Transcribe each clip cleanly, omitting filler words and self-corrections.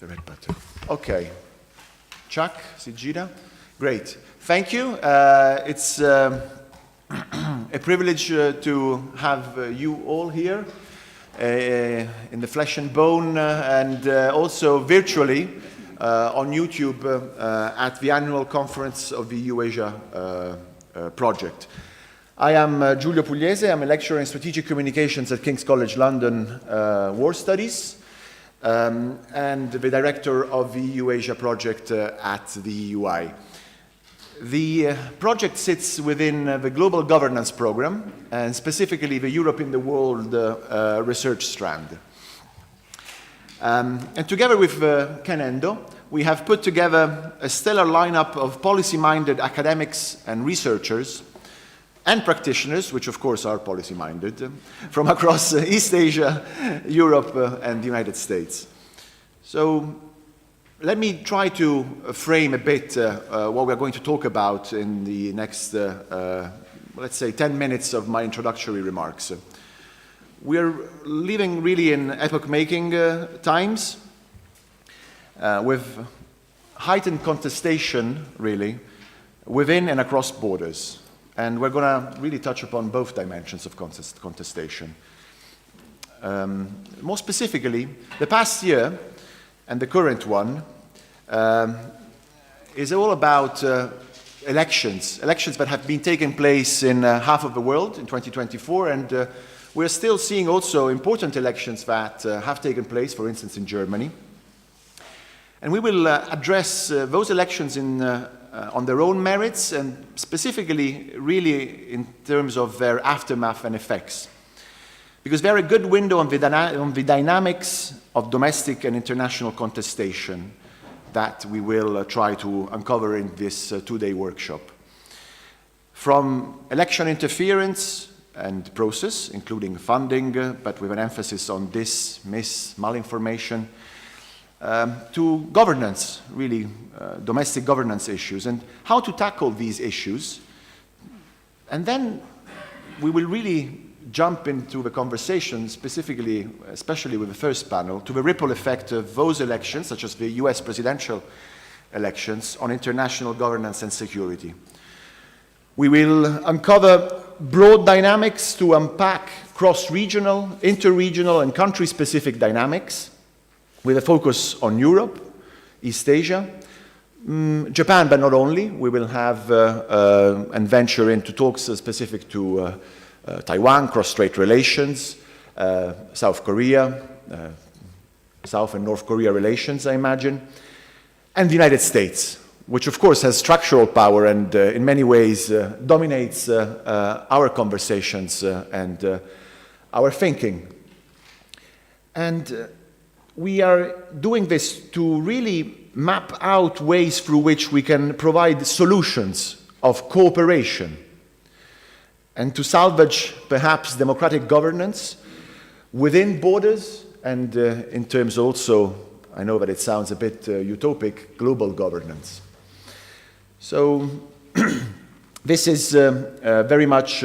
The red button. Okay. Chuck, Sigida. Great. Thank you. It's a privilege to have you all here in the flesh and bone and also virtually on YouTube at the annual conference of the EU-Asia project. I am Giulio Pugliese. I'm a lecturer in strategic communications at King's College London War Studies and the director of the EU-Asia project at the EUI. The project sits within the Global Governance Program, and specifically the Europe in the World research strand. And together with Ken Endo, we have put together a stellar lineup of policy-minded academics and researchers and practitioners, which of course are policy-minded, from across East Asia, Europe, and the United States. So let me try to frame a bit what we're going to talk about in the next, let's say, 10 minutes of my introductory remarks. We're living really in epoch-making times with heightened contestation, really, within and across borders. And we're going to really touch upon both dimensions of contestation. More specifically, the past year and the current one is all about elections that have been taking place in half of the world in 2024, and we're still seeing also important elections that have taken place, for instance, in Germany. And we will address those elections on their own merits and specifically really in terms of their aftermath and effects. Because they're a good window on the dynamics of domestic and international contestation that we will try to uncover in this two-day workshop. From election interference and process, including funding, but with an emphasis on malinformation, to governance, really domestic governance issues, and how to tackle these issues. And then we will really jump into the conversation, specifically, especially with the first panel, to the ripple effect of those elections, such as the US presidential elections, on international governance and security. We will uncover broad dynamics to unpack cross-regional, inter-regional, and country-specific dynamics, with a focus on Europe, East Asia, Japan, but not only. We will have and venture into talks specific to Taiwan, cross-strait relations, South Korea, South and North Korea relations, I imagine, and the United States, which of course has structural power and in many ways dominates our conversations and our thinking. And we are doing this to really map out ways through which we can provide solutions of cooperation and to salvage perhaps democratic governance within borders and in terms also, I know that it sounds a bit utopic, global governance. So this is very much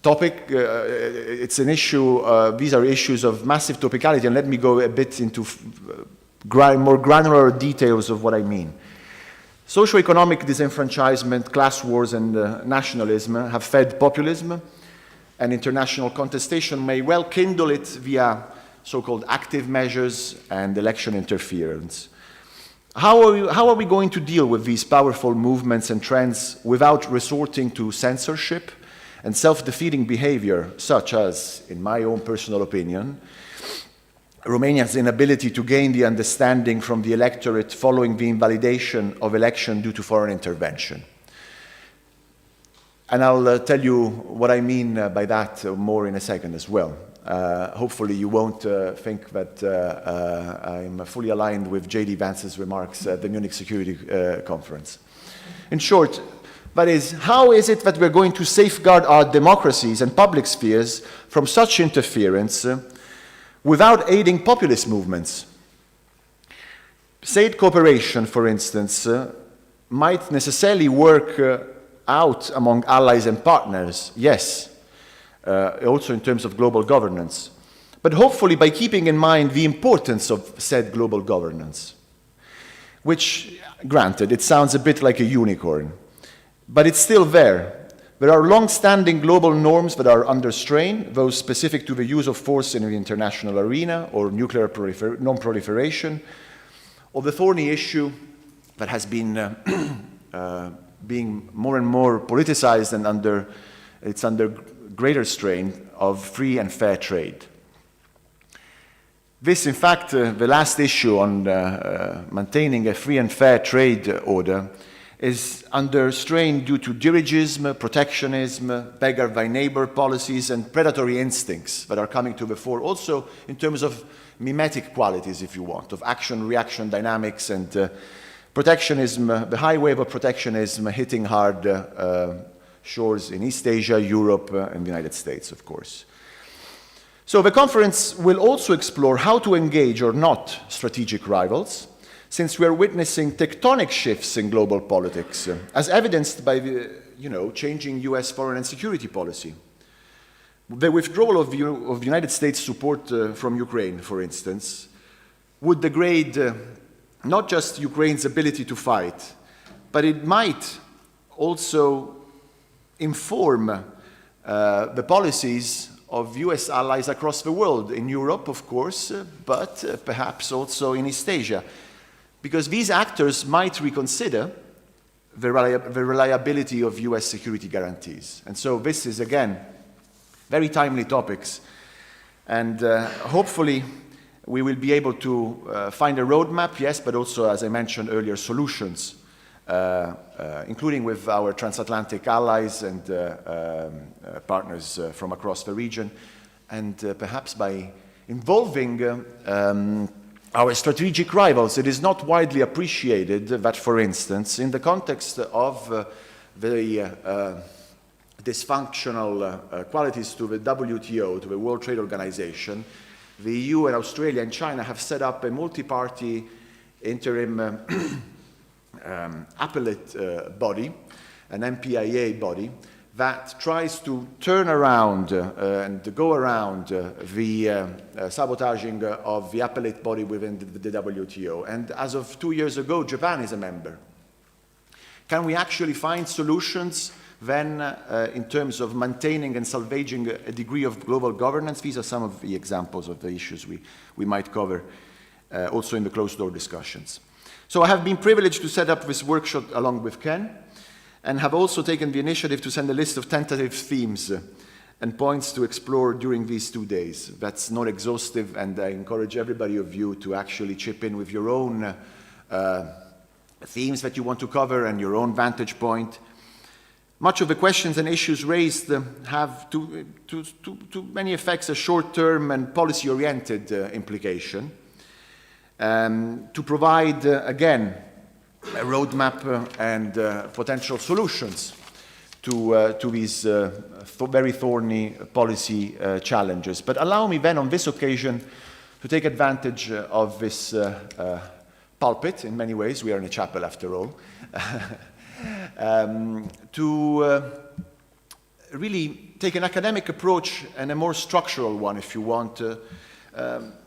topic. It's an issue, these are issues of massive topicality, and let me go a bit into more granular details of what I mean. Socioeconomic disenfranchisement, class wars, and nationalism have fed populism, and international contestation may well kindle it via so-called active measures and election interference. How are we going to deal with these powerful movements and trends without resorting to censorship and self-defeating behavior, such as, in my own personal opinion, Romania's inability to gain the understanding from the electorate following the invalidation of election due to foreign intervention? And I'll tell you what I mean by that more in a second as well. Hopefully you won't think that I'm fully aligned with J.D. Vance's remarks at the Munich Security Conference. In short, that is, how is it that we're going to safeguard our democracies and public spheres from such interference without aiding populist movements? State cooperation, for instance, might necessarily work out among allies and partners, yes, also in terms of global governance. but hopefully by keeping in mind the importance of said global governance, which, granted, it sounds a bit like a unicorn, but it's still there. There are long-standing global norms that are under strain, those specific to the use of force in the international arena or nuclear non-proliferation, or the thorny issue that has been being more and more politicized and it's under greater strain of free and fair trade. This, in fact, the last issue on maintaining a free and fair trade order is under strain due to dirigism, protectionism, beggar thy neighbor policies, and predatory instincts that are coming to the fore, also in terms of mimetic qualities, if you want, of action-reaction dynamics and protectionism, the high wave of protectionism hitting hard shores in East Asia, Europe, and the United States, of course. So the conference will also explore how to engage or not strategic rivals, since we are witnessing tectonic shifts in global politics, as evidenced by the changing US foreign and security policy. The withdrawal of the United States support from Ukraine, for instance, would degrade not just Ukraine's ability to fight, but it might also inform the policies of US allies across the world, in Europe, of course, but perhaps also in East Asia, because these actors might reconsider the reliability of US security guarantees. And so this is, again, very timely topics, and hopefully we will be able to find a roadmap, yes, but also, as I mentioned earlier, solutions, including with our transatlantic allies and partners from across the region, and perhaps by involving our strategic rivals. It is not widely appreciated that, for instance, in the context of the dysfunctional qualities to the WTO, to the World Trade Organization, the EU and Australia and China have set up a multi-party interim appellate body, an MPIA body, that tries to turn around and go around the sabotaging of the appellate body within the WTO. And as of 2 years ago, Japan is a member. Can we actually find solutions then in terms of maintaining and salvaging a degree of global governance? These are some of the examples of the issues we might cover also in the closed-door discussions. So I have been privileged to set up this workshop along with Ken, and have also taken the initiative to send a list of tentative themes and points to explore during these 2 days. That's not exhaustive, and I encourage everybody of you to actually chip in with your own themes that you want to cover and your own vantage point. Much of the questions and issues raised have, to many effects, a short-term and policy-oriented implication, to provide, again, a roadmap and potential solutions to these very thorny policy challenges. But allow me then on this occasion to take advantage of this pulpit. In many ways, we are in a chapel after all, to really take an academic approach and a more structural one, if you want,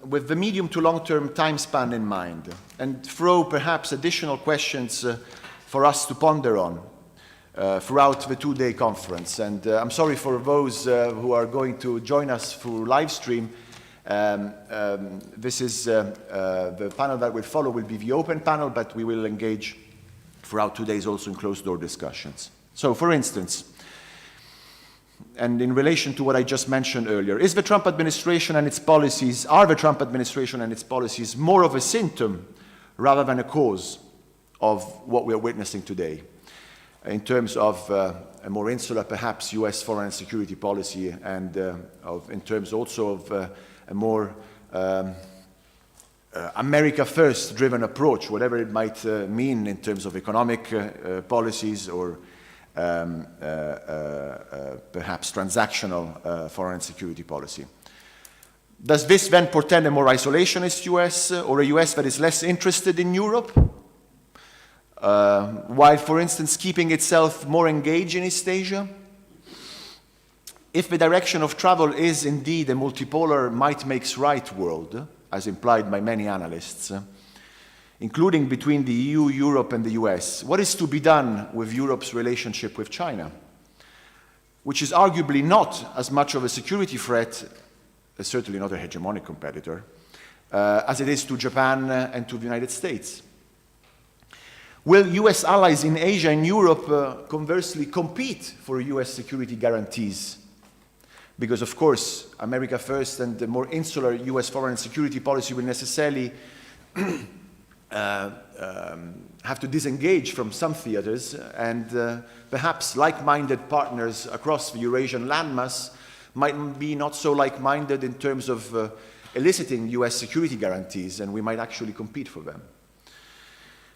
with the medium to long-term time span in mind, and throw perhaps additional questions for us to ponder on throughout the 2-day conference. And I'm sorry for those who are going to join us through live stream. This is the panel that will follow will be the open panel, but we will engage throughout 2 days also in closed-door discussions. So, for instance, and in relation to what I just mentioned earlier, are the Trump administration and its policies more of a symptom rather than a cause of what we are witnessing today, in terms of a more insular, perhaps, US foreign and security policy, and in terms also of a more America First driven approach, whatever it might mean in terms of economic policies or perhaps transactional foreign and security policy. Does this then portend a more isolationist US, or a US that is less interested in Europe, while, for instance, keeping itself more engaged in East Asia? If the direction of travel is indeed a multipolar might makes right world, as implied by many analysts, including between the EU, Europe, and the US, what is to be done with Europe's relationship with China, which is arguably not as much of a security threat, certainly not a hegemonic competitor, as it is to Japan and to the United States? Will US allies in Asia and Europe conversely compete for US security guarantees? Because, of course, America first and the more insular US foreign and security policy will necessarily have to disengage from some theaters, and perhaps like-minded partners across the Eurasian landmass might be not so like-minded in terms of eliciting US security guarantees, and we might actually compete for them.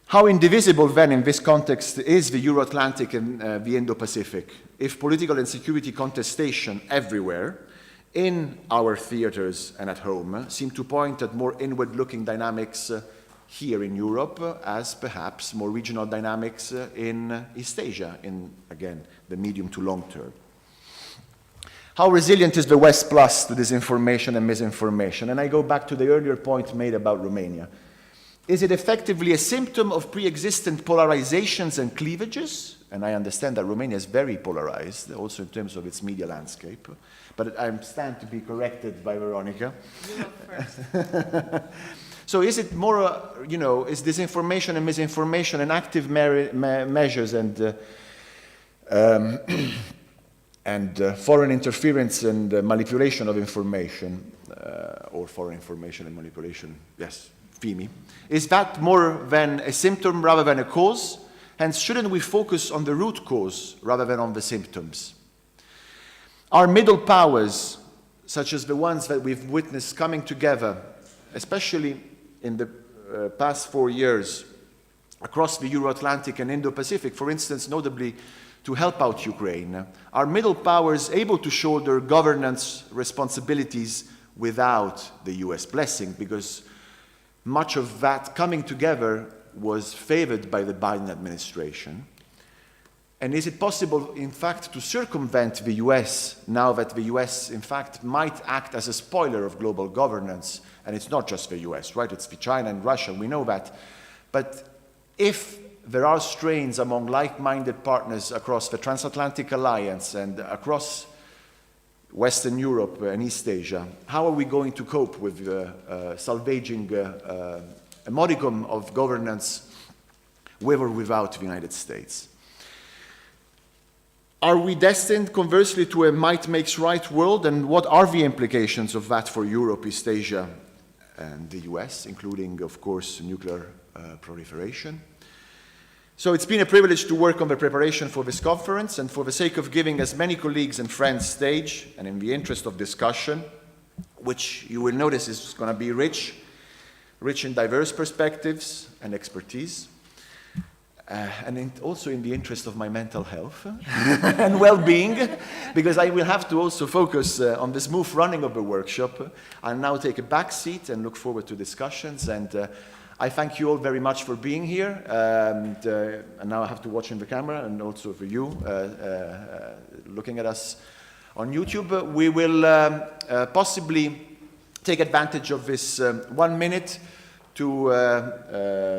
How indivisible, then, in this context is the Euro-Atlantic and the Indo-Pacific, if political and security contestation everywhere, in our theaters and at home, seem to point at more inward-looking dynamics here in Europe, as perhaps more regional dynamics in East Asia, in, again, the medium to long term. How resilient is the West Plus to disinformation and misinformation? And I go back to the earlier point made about Romania. Is it effectively a symptom of pre-existent polarizations and cleavages? And I understand that Romania is very polarized, also in terms of its media landscape. But I stand to be corrected by Veronica. You go first. So is it more, is disinformation and misinformation and active measures and foreign interference and manipulation of information, or foreign information and manipulation, yes, FIMI. Is that more than a symptom rather than a cause? Hence, shouldn't we focus on the root cause rather than on the symptoms? Our middle powers, such as the ones that we've witnessed coming together, especially in the past 4 years, across the Euro-Atlantic and Indo-Pacific, for instance, notably to help out Ukraine, are middle powers able to shoulder governance responsibilities without the US blessing? Because much of that coming together was favored by the Biden administration. And is it possible, in fact, to circumvent the US now that the US, in fact, might act as a spoiler of global governance? And it's not just the US, right? It's China and Russia, we know that. But if there are strains among like-minded partners across the transatlantic alliance and across Western Europe and East Asia, how are we going to cope with salvaging a modicum of governance with or without the United States? Are we destined, conversely, to a might makes right world, and what are the implications of that for Europe, East Asia, and the US, including, of course, nuclear proliferation? So it's been a privilege to work on the preparation for this conference, and for the sake of giving as many colleagues and friends stage, and in the interest of discussion, which you will notice is going to be rich in diverse perspectives and expertise, and also in the interest of my mental health and well-being, because I will have to also focus on the smooth running of the workshop. I'll now take a back seat and look forward to discussions, and I thank you all very much for being here, and now I have to watch in the camera, and also for you looking at us on YouTube. We will possibly take advantage of this 1 minute to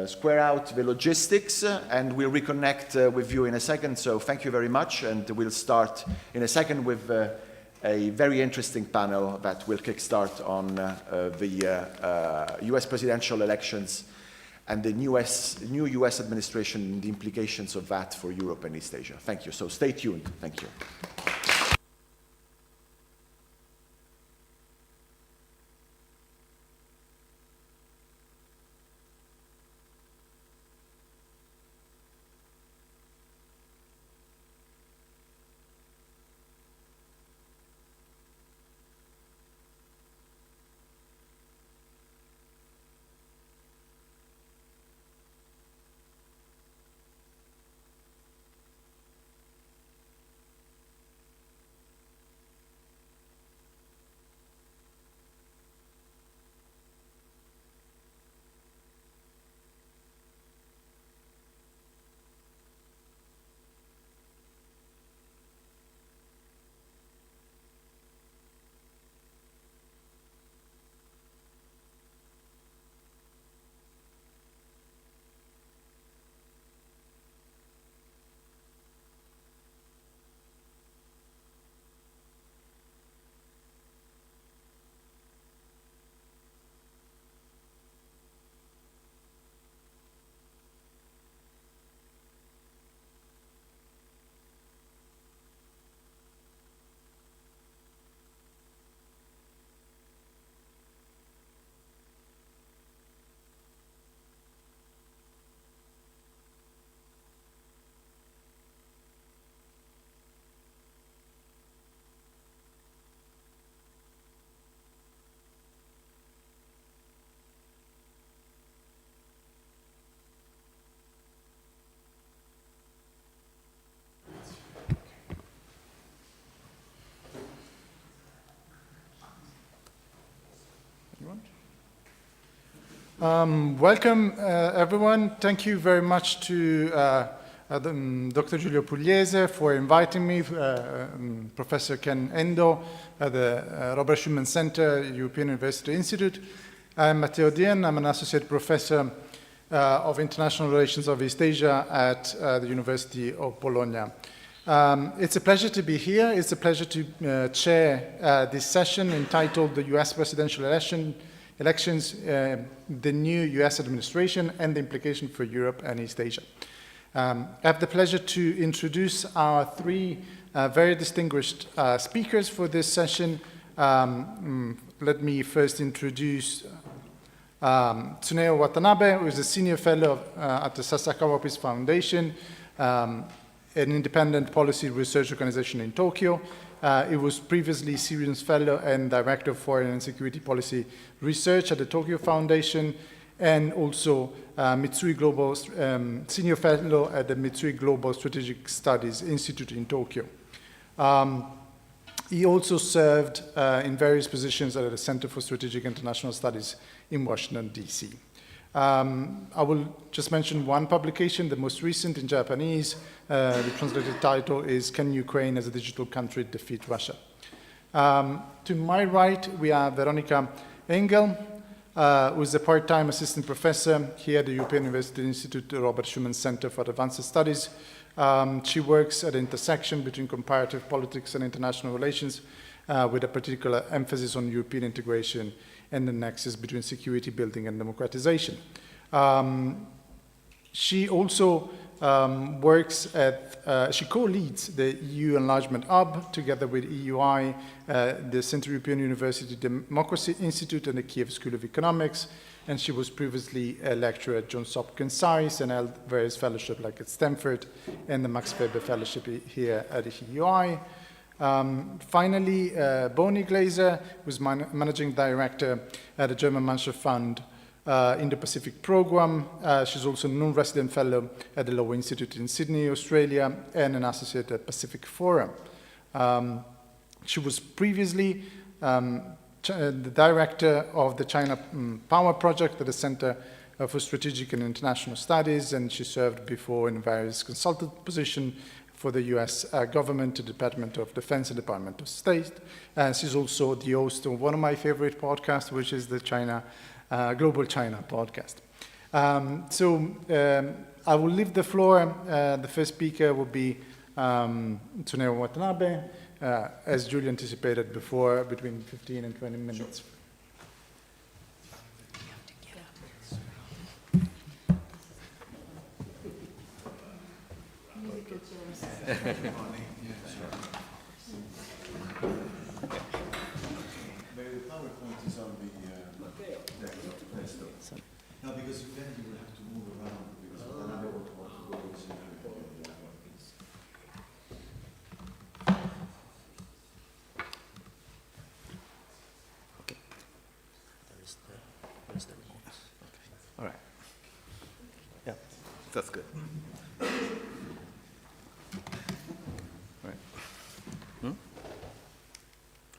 square out the logistics, and we'll reconnect with you in a second. So thank you very much, and we'll start in a second with a very interesting panel that will kickstart on the US presidential elections and the new US administration and the implications of that for Europe and East Asia. Thank you. So stay tuned. Thank you. Welcome, everyone. Thank you very much to Dr. Giulio Pugliese for inviting me, Professor Ken Endo at the Robert Schuman Center, European University Institute. I'm Matteo Dien. I'm an associate professor of international relations of East Asia at the University of Bologna. It's a pleasure to be here. It's a pleasure to chair this session entitled The US Presidential Elections, the New US Administration and the Implication for Europe and East Asia. I have the pleasure to introduce our three very distinguished speakers for this session. Let me first introduce Tsuneo Watanabe, who is a senior fellow at the Sasakawa Peace Foundation, an independent policy research organization in Tokyo. He was previously Syrian's fellow and director of foreign and security policy research at the Tokyo Foundation, and also Mitsui Global, senior fellow at the Mitsui Global Strategic Studies Institute in Tokyo. He also served in various positions at the Center for Strategic International Studies in Washington, D.C. I will just mention one publication, the most recent in Japanese. The translated title is Can Ukraine as a Digital Country Defeat Russia? To my right, we have Veronika Engel, who is a part-time assistant professor here at the European University Institute, the Robert Schuman Center for Advanced Studies. She works at the intersection between comparative politics and international relations, with a particular emphasis on European integration and the nexus between security building and democratization. She also works at, she co-leads the EU Enlargement Hub together with EUI, the Central European University Democracy Institute and the Kiev School of Economics, and she was previously a lecturer at Johns Hopkins SAIS and held various fellowships like at Stanford and the Max Weber Fellowship here at the EUI. Finally, Boni Glaser, who's managing director at the German Manscher Fund Indo-Pacific Program. She's also a non-resident fellow at the Law Institute in Sydney, Australia, and an associate at Pacific Forum. She was previously the director of the China Power Project at the Center for Strategic and International Studies, and she served before in various consultant positions for the US government, the Department of Defense and Department of State. And she's also the host of one of my favorite podcasts, which is the Global China podcast. I will leave the floor. The first speaker will be Tsuneo Watanabe, as Julie anticipated before, between 15 and 20 minutes. No, because then you will have to move around because another will want to go to Okay. Where's the remote? Okay. All right. Yeah, that's good. All right.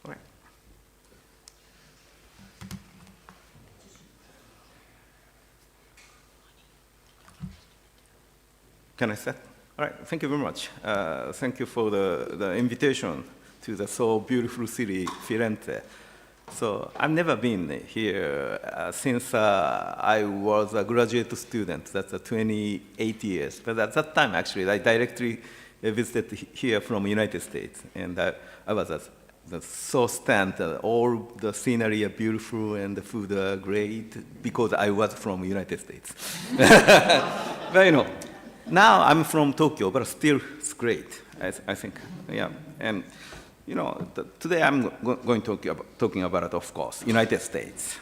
All right. Can I start? All right, thank you very much. Thank you for the invitation to the so beautiful city, Firenze. So I've never been here since I was a graduate student. That's 28 years. But at that time, actually, I directly visited here from the United States. And I was so stunned. All the scenery are beautiful and the food are great because I was from the United States. But, you know, now I'm from Tokyo, but still it's great, I think. Yeah, and you know, today I'm going to talking about, of course, United States,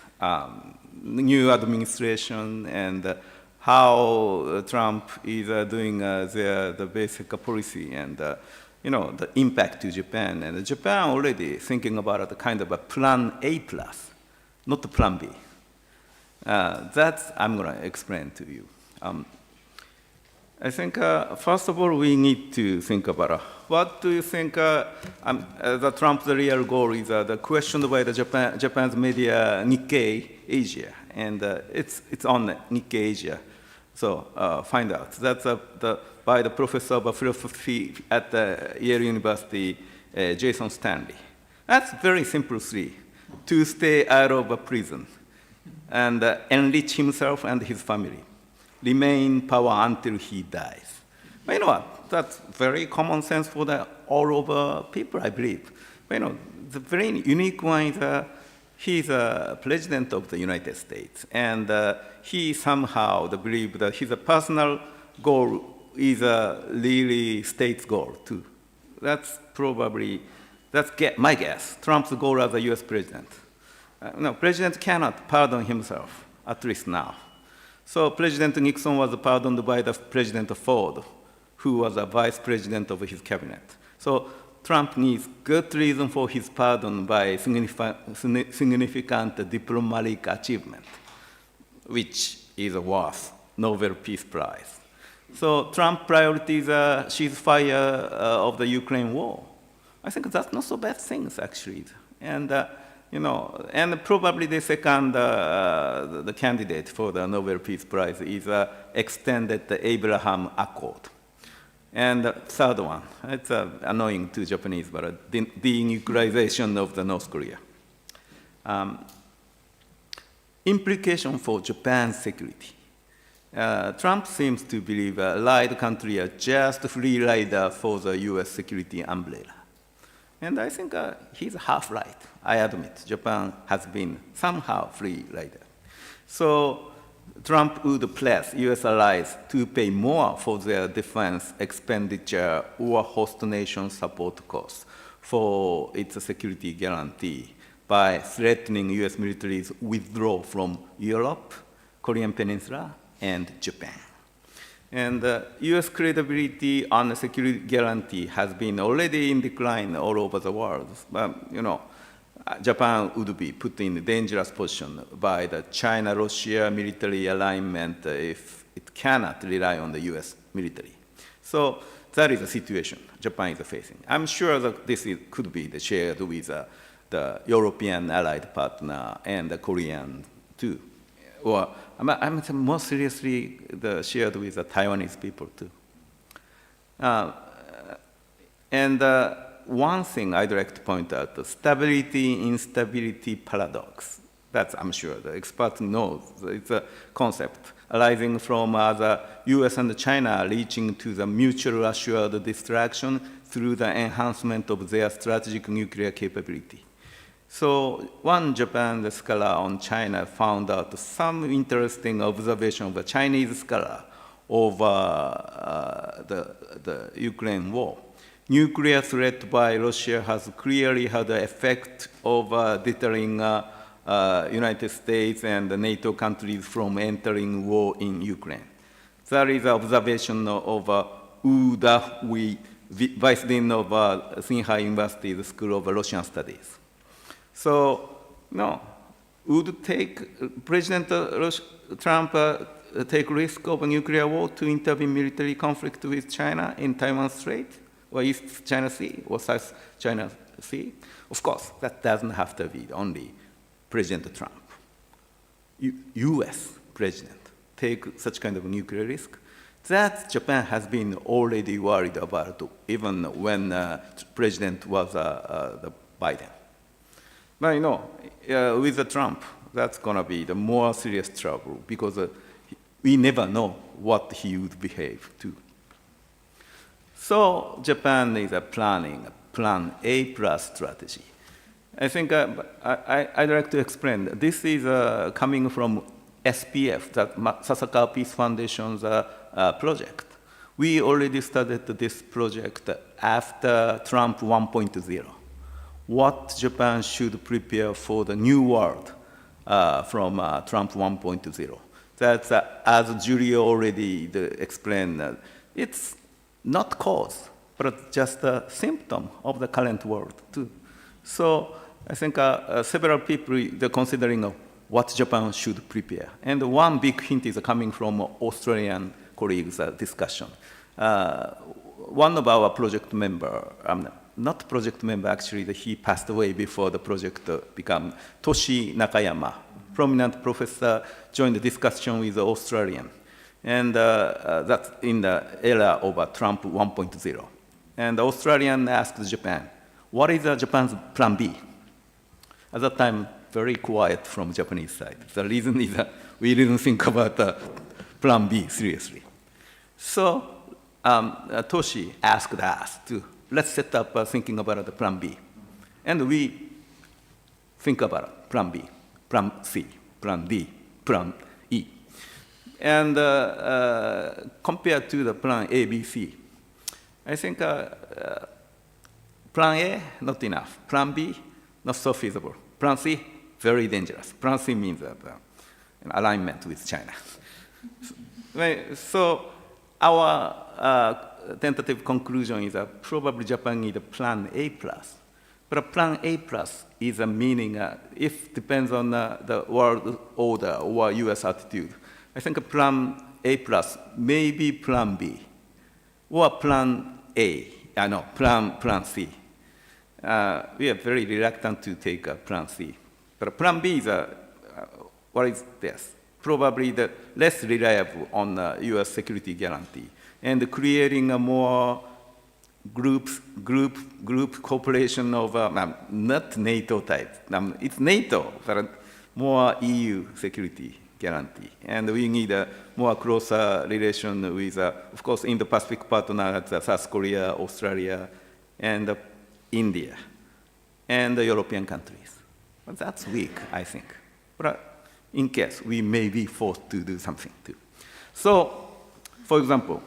new administration, and how Trump is doing the basic policy, and you know, the impact to Japan. And Japan already thinking about a kind of a plan A plus, not the plan B. That I'm going to explain to you. I think, first of all, we need to think about what do you think the Trump's real goal is questioned by the Japan's media Nikkei Asia, and it's on Nikkei Asia. So find out. That's by the professor of philosophy at Yale University, Jason Stanley. That's very simple three: to stay out of a prison, and enrich himself and his family, remain in power until he dies. But you know what? That's very common sense for all over people, I believe. But you know, the very unique one is he's a president of the United States, and he somehow believes that his personal goal is a really state's goal too. That's probably my guess. Trump's goal as a U.S. president. No, president cannot pardon himself, at least now. So President Nixon was pardoned by the President Ford, who was a vice president of his cabinet. So Trump needs good reason for his pardon by significant diplomatic achievement, which is worth Nobel Peace Prize. So Trump priorities ceasefire of the Ukraine war. I think that's not so bad things, actually. And you know, and probably the second the candidate for the Nobel Peace Prize is extended the Abraham Accord. And the third one, it's annoying to Japanese, but denuclearization of the North Korea. Implication for Japan's security. Trump seems to believe allied countries are just free rider for the US security umbrella. And I think he's half right. I admit, Japan has been somehow free rider. So Trump would press US allies to pay more for their defense expenditure or host nation support costs for its security guarantee by threatening US military's withdrawal from Europe, Korean Peninsula, and Japan. And US credibility on the security guarantee has been already in decline all over the world. But, you know, Japan would be put in a dangerous position by the China-Russia military alignment if it cannot rely on the US military. So that is the situation Japan is facing. I'm sure that this could be shared with the European allied partner and the Korean too. Or I'm more seriously shared with the Taiwanese people too. One thing I'd like to point out, the stability-instability paradox. That's, I'm sure, the expert knows. It's a concept arising from the US and China reaching to the mutual assured distraction through the enhancement of their strategic nuclear capability. So one Japan scholar on China found out some interesting observation of a Chinese scholar over the Ukraine war. Nuclear threat by Russia has clearly had the effect of deterring United States and the NATO countries from entering war in Ukraine. That is observation of Wu Da-Hui, Vice Dean of Tsinghai University's School of Russian Studies. So, no, would President Trump take risk of a nuclear war to intervene military conflict with China in Taiwan Strait, or East China Sea, or South China Sea? Of course, that doesn't have to be only President Trump. US president take such kind of nuclear risk. That Japan has been already worried about, even when president was the Biden. But you know, with the Trump, that's going to be the more serious trouble because we never know what he would behave to. So Japan is planning a Plan A plus strategy. I think I'd like to explain. This is coming from SPF, that Sasakawa Peace Foundation's project. We already started this project after Trump 1.0. What Japan should prepare for the new world from Trump 1.0. That's, as Julia already explained, it's not cause, but just a symptom of the current world too. So I think several people are considering what Japan should prepare. And one big hint is coming from Australian colleagues' discussion. One of our project member, not project member actually, he passed away before the project became Toshi Nakayama, prominent professor, joined the discussion with the Australian. And that's in the era of Trump 1.0. And the Australian asked Japan, what is Japan's plan B? At that time, very quiet from Japanese side. The reason is that we didn't think about plan B seriously. So Toshi asked us to, let's set up thinking about the plan B. And we think about plan B, plan C, plan D, plan E. And compared to the plan A, B, C, I think plan A, not enough. Plan B, not so feasible. Plan C, very dangerous. Plan C means an alignment with China. So our tentative conclusion is that probably Japan needs a plan A plus. But a plan A plus is a meaning, if depends on the world order or US attitude. I think a plan A plus may be plan B or plan A, plan C. We are very reluctant to take a plan C. But plan B is what is this? Probably the less reliable on US security guarantee and creating a more group cooperation of not NATO type. It's NATO, but more EU security guarantee. And we need a more closer relation with, of course, Indo-Pacific partners, South Korea, Australia, and India, and the European countries. But that's weak, I think. But in case, we may be forced to do something too. So, for example,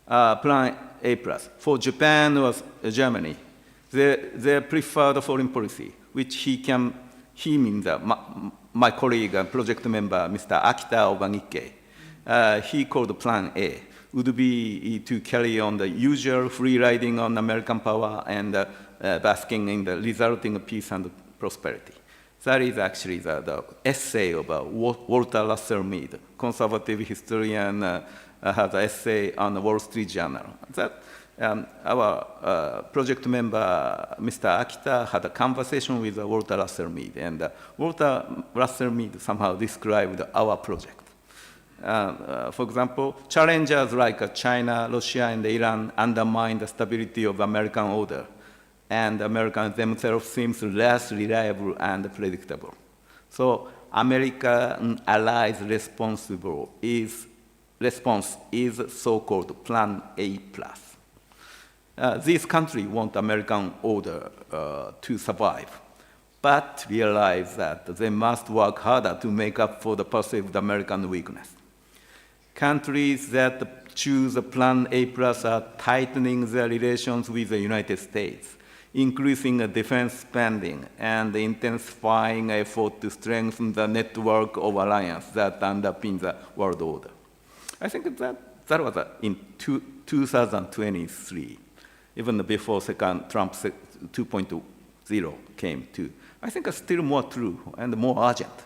plan A plus. For Japan or Germany, they prefer the foreign policy, which he means my colleague and project member, Mr. Akita of Nikkei, he called plan A, would be to carry on the usual free riding on American power and basking in the resulting peace and prosperity. That is actually the essay of Walter Russell Mead, conservative historian, has an essay on the Wall Street Journal. That our project member, Mr. Akita, had a conversation with Walter Russell Mead, and Walter Russell Mead somehow described our project. For example, challengers like China, Russia, and Iran undermine the stability of American order, and Americans themselves seems less reliable and predictable. So American allies' response is so-called Plan A plus. These countries want American order to survive, but realize that they must work harder to make up for the perceived American weakness. Countries that choose a Plan A plus are tightening their relations with the United States, increasing defense spending, and intensifying effort to strengthen the network of alliance that underpins the world order. I think that was in 2023, even before Trump 2.0 came to. I think it's still more true and more urgent.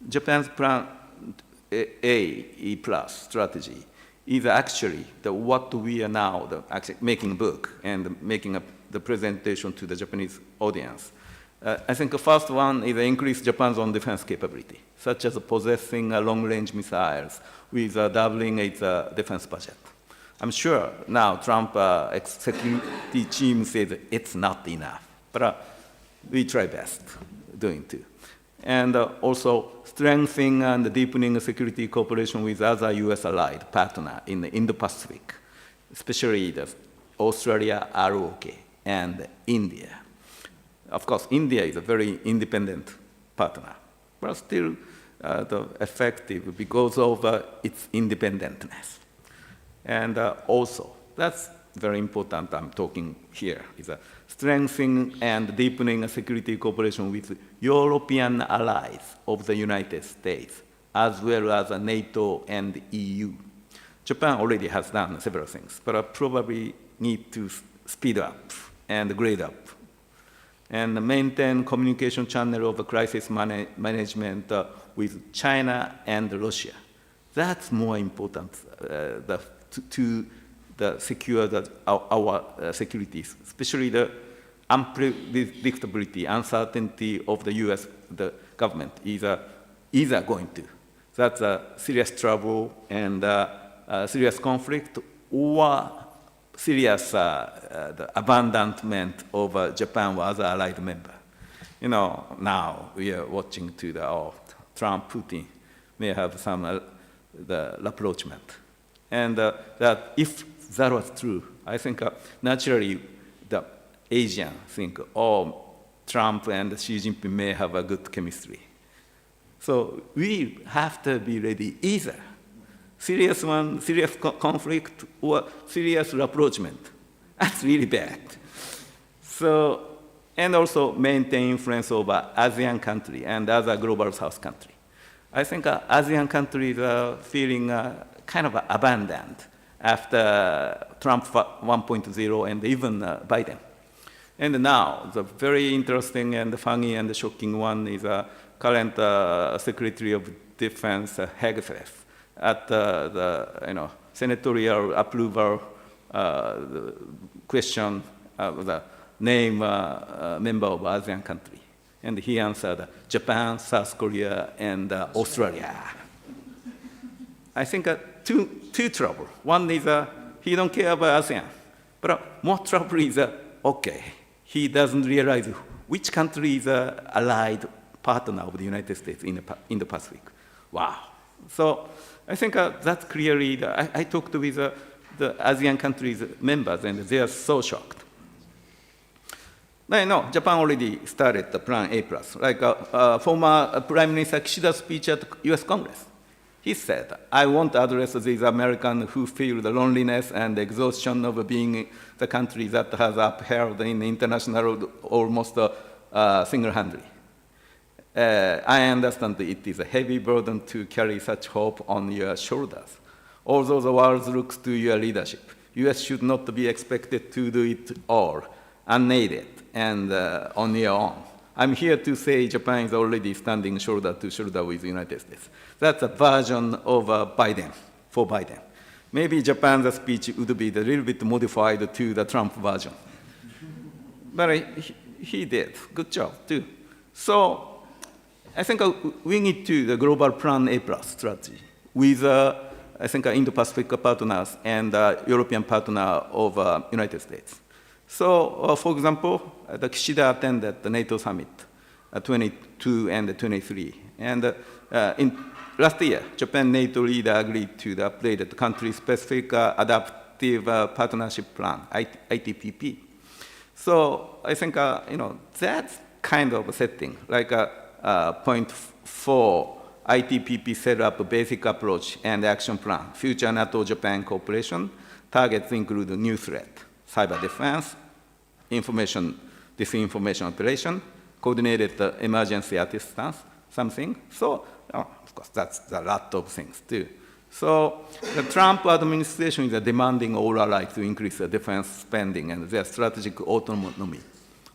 Japan's Plan A plus strategy is actually what we are now actually making a book and making the presentation to the Japanese audience. I think the first one is increase Japan's own defense capability, such as possessing long-range missiles with doubling its defense budget. I'm sure now Trump security team says it's not enough, but we try best doing too. And also strengthening and deepening security cooperation with other US allied partners in the Indo-Pacific, especially Australia, ROK, and India. Of course, India is a very independent partner, but still effective because of its independentness. And also, that's very important, I'm talking here, is strengthening and deepening security cooperation with European allies of the United States, as well as NATO and EU. Japan already has done several things, but probably need to speed up and grade up, and maintain communication channel of crisis management with China and Russia, That's more important to secure our securities, especially the unpredictability, uncertainty of the U.S. the government is either going to. That's a serious trouble and serious conflict, or serious the abandonment of Japan or other allied member. Now we are watching to the Trump, Putin may have some the rapprochement, and that if that was true, I think naturally the Asian think, Trump and Xi Jinping may have a good chemistry. So we have to be ready either serious conflict or serious rapprochement. That's really bad. So, and also maintain influence over ASEAN country and other global South country. I think ASEAN countries are feeling kind of abandoned after Trump 1.0 and even Biden. And now, the very interesting and funny and shocking one is current Secretary of Defense Hegseth at the senatorial approval question of the name member of ASEAN country. And he answered Japan, South Korea, and Australia. I think two trouble. One is he don't care about ASEAN, but more trouble is okay. He doesn't realize which country is an allied partner of the United States in the Pacific. Wow. So I think that's clearly, I talked with the ASEAN countries members, and they are so shocked. I know Japan already started the Plan A+. Like former Prime Minister Kishida's speech at US Congress. He said, I want to address these Americans who feel the loneliness and exhaustion of being the country that has upheld in international almost single-handedly. I understand that it is a heavy burden to carry such hope on your shoulders. Although the world looks to your leadership, US should not be expected to do it all, unaided and on your own. I'm here to say Japan is already standing shoulder to shoulder with the United States. That's a version of Biden, for Biden. Maybe Japan's speech would be a little bit modified to the Trump version. But he did. Good job, too. So I think we need the global Plan A+ strategy with, I think, Indo-Pacific partners and European partner of United States. So, for example, the Kishida attended the NATO summit, 22 and 23. And in last year, Japan NATO leader agreed to the updated country-specific adaptive partnership plan, ITPP. So I think, that's kind of a setting, like point 4, ITPP set up a basic approach and action plan. Future NATO-Japan cooperation targets include new threat, cyber defense, disinformation operation, coordinated emergency assistance, something. So, of course, that's a lot of things too. So the Trump administration is demanding all alike to increase the defense spending and their strategic autonomy.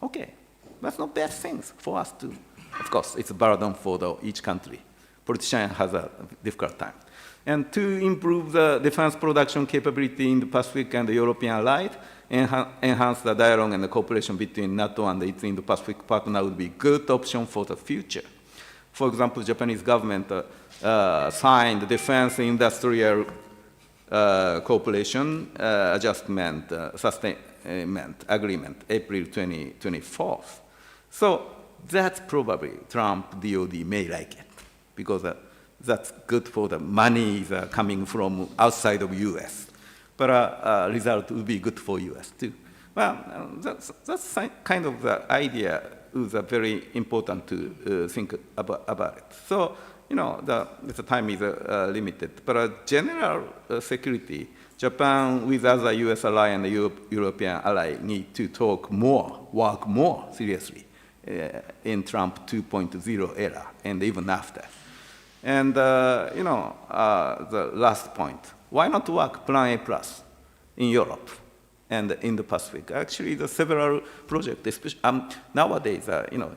Okay, that's not bad things for us too. Of course, it's a burden for each country. Politician has a difficult time. And to improve the defense production capability in the Pacific and the European allied, enhance the dialogue and the cooperation between NATO and its Indo-Pacific partner would be a good option for the future. For example, the Japanese government signed the Defense Industrial Cooperation Adjustment Sustainment Agreement, April 2024. So that's probably Trump DOD may like it, because that's good for the money coming from outside of US. But result will be good for US too. Well, that's kind of the idea is very important to think about it. So, the time is limited. But general security, Japan with other US ally and the European ally need to work more seriously in Trump 2.0 era and even after. And, the last point, why not work Plan A+ in Europe and in the Pacific? Actually, the several projects, especially nowadays,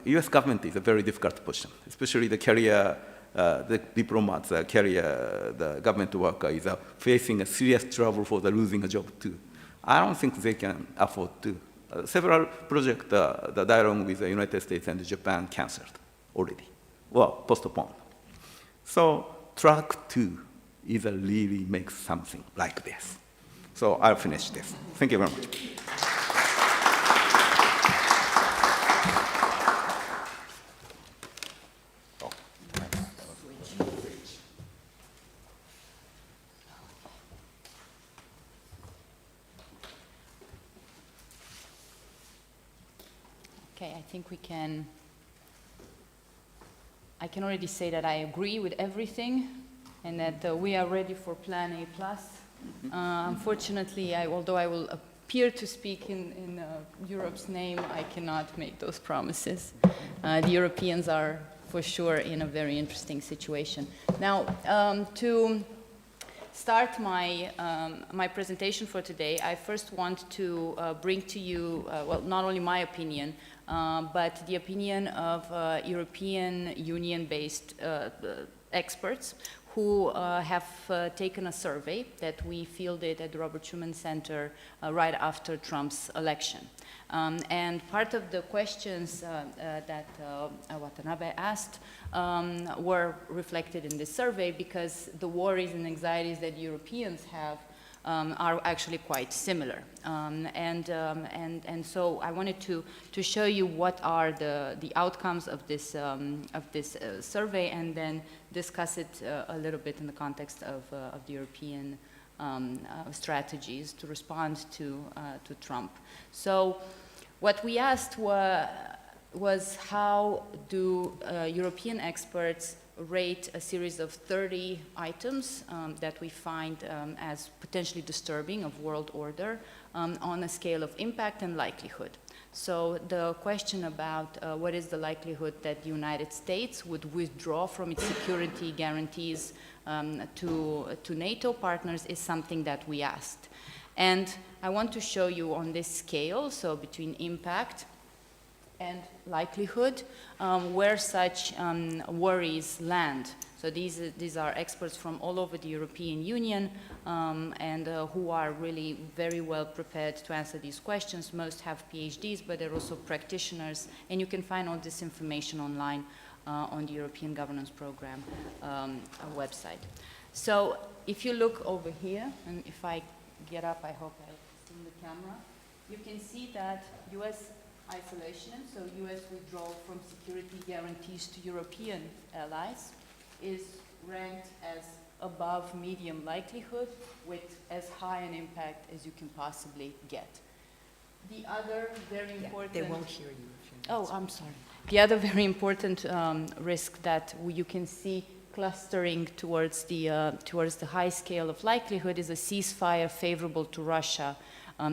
US government is a very difficult position, especially the carrier the diplomats, career, the government worker is facing a serious trouble for the losing a job too. I don't think they can afford to. Several projects, the dialogue with the United States and Japan canceled already, well, postponed. So track 2 is really makes something like this. So I'll finish this. Thank you very much. Okay, I think I can already say that I agree with everything and that we are ready for Plan A+. Unfortunately, although I will appear to speak in Europe's name, I cannot make those promises. The Europeans are for sure in a very interesting situation. Now, to start my presentation for today, I first want to bring to you, well, not only my opinion, but the opinion of European Union-based experts who have taken a survey that we fielded at the Robert Schuman Center right after Trump's election. And part of the questions that Watanabe asked were reflected in this survey because the worries and anxieties that Europeans have are actually quite similar. And so I wanted to show you what are the outcomes of this survey and then discuss it a little bit in the context of the European strategies to respond to Trump. So what we asked was how do European experts rate a series of 30 items that we find as potentially disturbing of world order on a scale of impact and likelihood. So the question about what is the likelihood that the United States would withdraw from its security guarantees to NATO partners is something that we asked. And I want to show you on this scale, so between impact and likelihood, where such worries land. So these are experts from all over the European Union and who are really very well prepared to answer these questions. Most have PhDs, but they're also practitioners, and you can find all this information online on the European Governance Program website. So if you look over here, and if I get up, I hope I see the camera, you can see that US isolation, so US withdrawal from security guarantees to European allies, is ranked as above medium likelihood with as high an impact as you can possibly get. The other very important... They won't hear you. Oh, I'm sorry. The other very important risk that you can see clustering towards the high scale of likelihood is a ceasefire favorable to Russia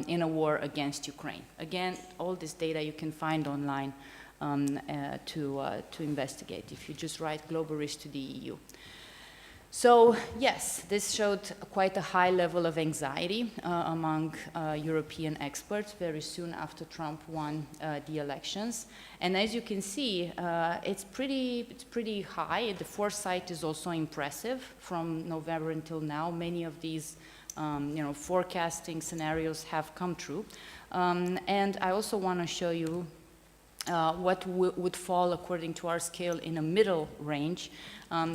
in a war against Ukraine. Again, all this data you can find online to investigate if you just write global risk to the EU. So yes, this showed quite a high level of anxiety among European experts very soon after Trump won the elections. And as you can see, it's pretty high. The foresight is also impressive from November until now. Many of these forecasting scenarios have come true. And I also want to show you what would fall according to our scale in a middle range.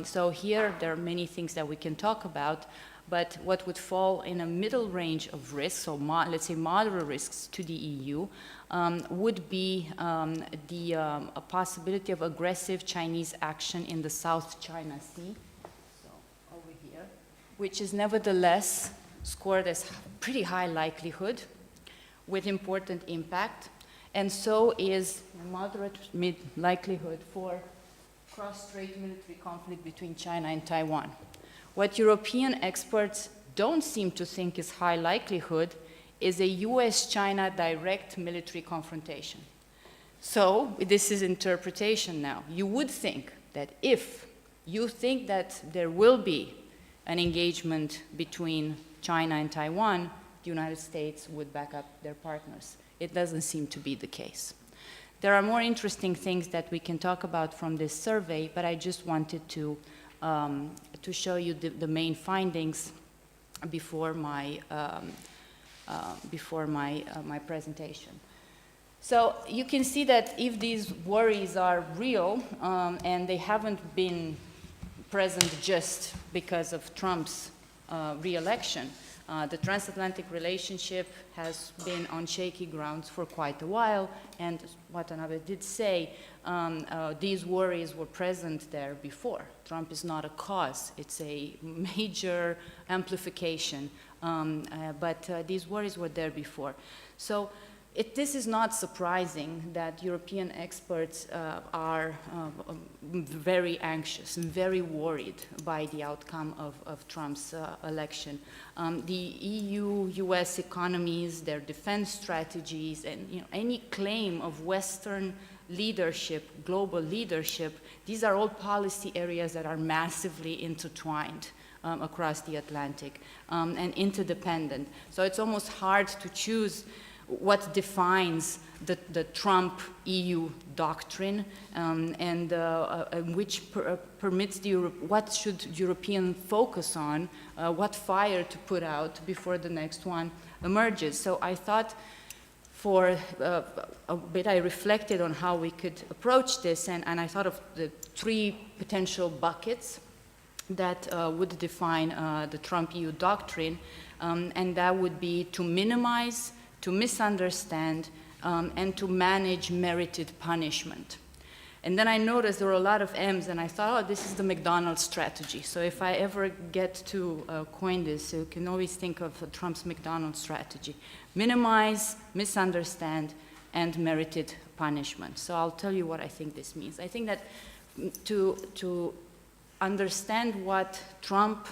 So here there are many things that we can talk about, but what would fall in a middle range of risks, so let's say moderate risks to the EU, would be a possibility of aggressive Chinese action in the South China Sea, so over here, which is nevertheless scored as pretty high likelihood with important impact, and so is moderate mid likelihood for cross-strait military conflict between China and Taiwan. What European experts don't seem to think is high likelihood is a US-China direct military confrontation. So this is interpretation now. You would think that if you think that there will be an engagement between China and Taiwan, the United States would back up their partners. It doesn't seem to be the case. There are more interesting things that we can talk about from this survey, but I just wanted to show you the main findings before my my presentation. So you can see that if these worries are real and they haven't been present just because of Trump's re-election, the transatlantic relationship has been on shaky grounds for quite a while, and Watanabe did say these worries were present there before. Trump is not a cause, it's a major amplification, but these worries were there before. So this is not surprising that European experts are very anxious and very worried by the outcome of Trump's election. The EU-US economies, their defense strategies, and any claim of Western leadership, global leadership, these are all policy areas that are massively intertwined across the Atlantic and interdependent. So it's almost hard to choose what defines the Trump EU doctrine and which permits what should European focus on, what fire to put out before the next one emerges. So I thought for a bit I reflected on how we could approach this, and I thought of the three potential buckets that would define the Trump EU doctrine, and that would be to minimize, to misunderstand, and to manage merited punishment. And then I noticed there were a lot of M's, and I thought, oh, this is the McDonald's strategy. So if I ever get to coin this, you can always think of Trump's McDonald's strategy. Minimize, misunderstand, and merited punishment. So I'll tell you what I think this means. I think that to understand what Trump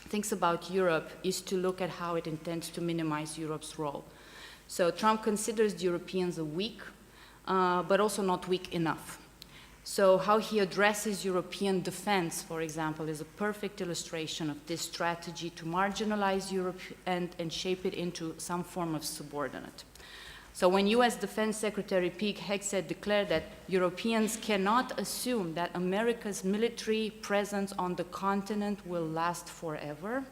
thinks about Europe is to look at how it intends to minimize Europe's role. So Trump considers the Europeans weak, but also not weak enough. So how he addresses European defense, for example, is a perfect illustration of this strategy to marginalize Europe and shape it into some form of subordinate. So when US Defense Secretary Pete Hegseth declared that Europeans cannot assume that America's military presence on the continent will last forever,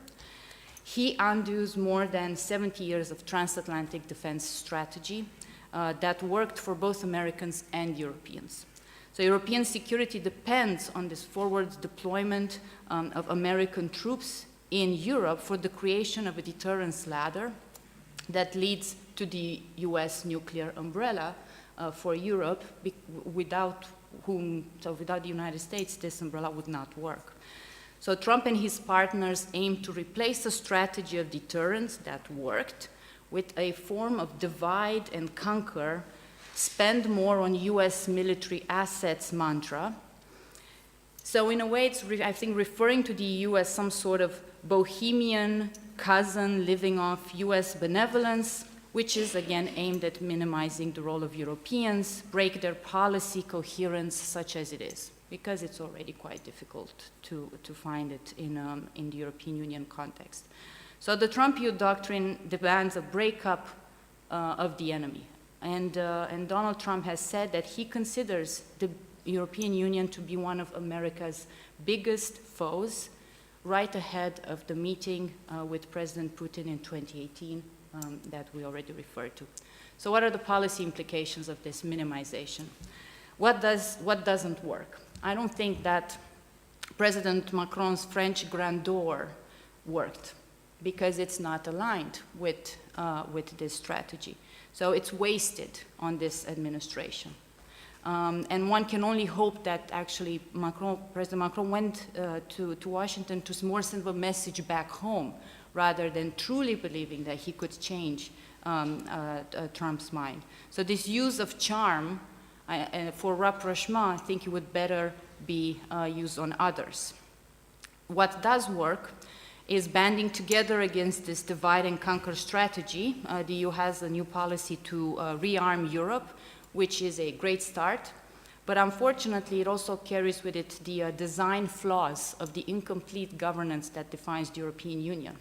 he undoes more than 70 years of transatlantic defense strategy that worked for both Americans and Europeans. So European security depends on this forward deployment of American troops in Europe for the creation of a deterrence ladder that leads to the US nuclear umbrella for Europe, without the United States, this umbrella would not work. So Trump and his partners aim to replace a strategy of deterrence that worked with a form of divide and conquer, spend more on US military assets mantra. So in a way, it's, I think, referring to the EU as some sort of bohemian cousin living off US benevolence, which is again aimed at minimizing the role of Europeans, break their policy coherence such as it is, because it's already quite difficult to find it in the European Union context. So the Trump EU doctrine demands a breakup of the enemy. And Donald Trump has said that he considers the European Union to be one of America's biggest foes, right ahead of the meeting with President Putin in 2018 that we already referred to. So what are the policy implications of this minimization? What doesn't work? I don't think that President Macron's French grandeur worked, because it's not aligned with this strategy. So it's wasted on this administration. And one can only hope that actually President Macron went to Washington to more send a message back home, rather than truly believing that he could change Trump's mind. So this use of charm for rapprochement, I think it would better be used on others. What does work is banding together against this divide and conquer strategy. The EU has a new policy to rearm Europe, which is a great start, but unfortunately it also carries with it the design flaws of the incomplete governance that defines the European Union,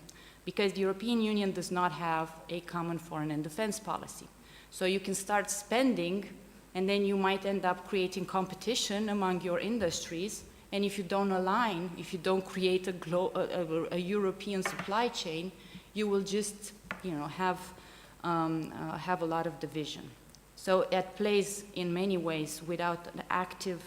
because the European Union does not have a common foreign and defense policy. So you can start spending and then you might end up creating competition among your industries. And if you don't align, if you don't create a European supply chain, you will just, have a lot of division. So it plays in many ways without an active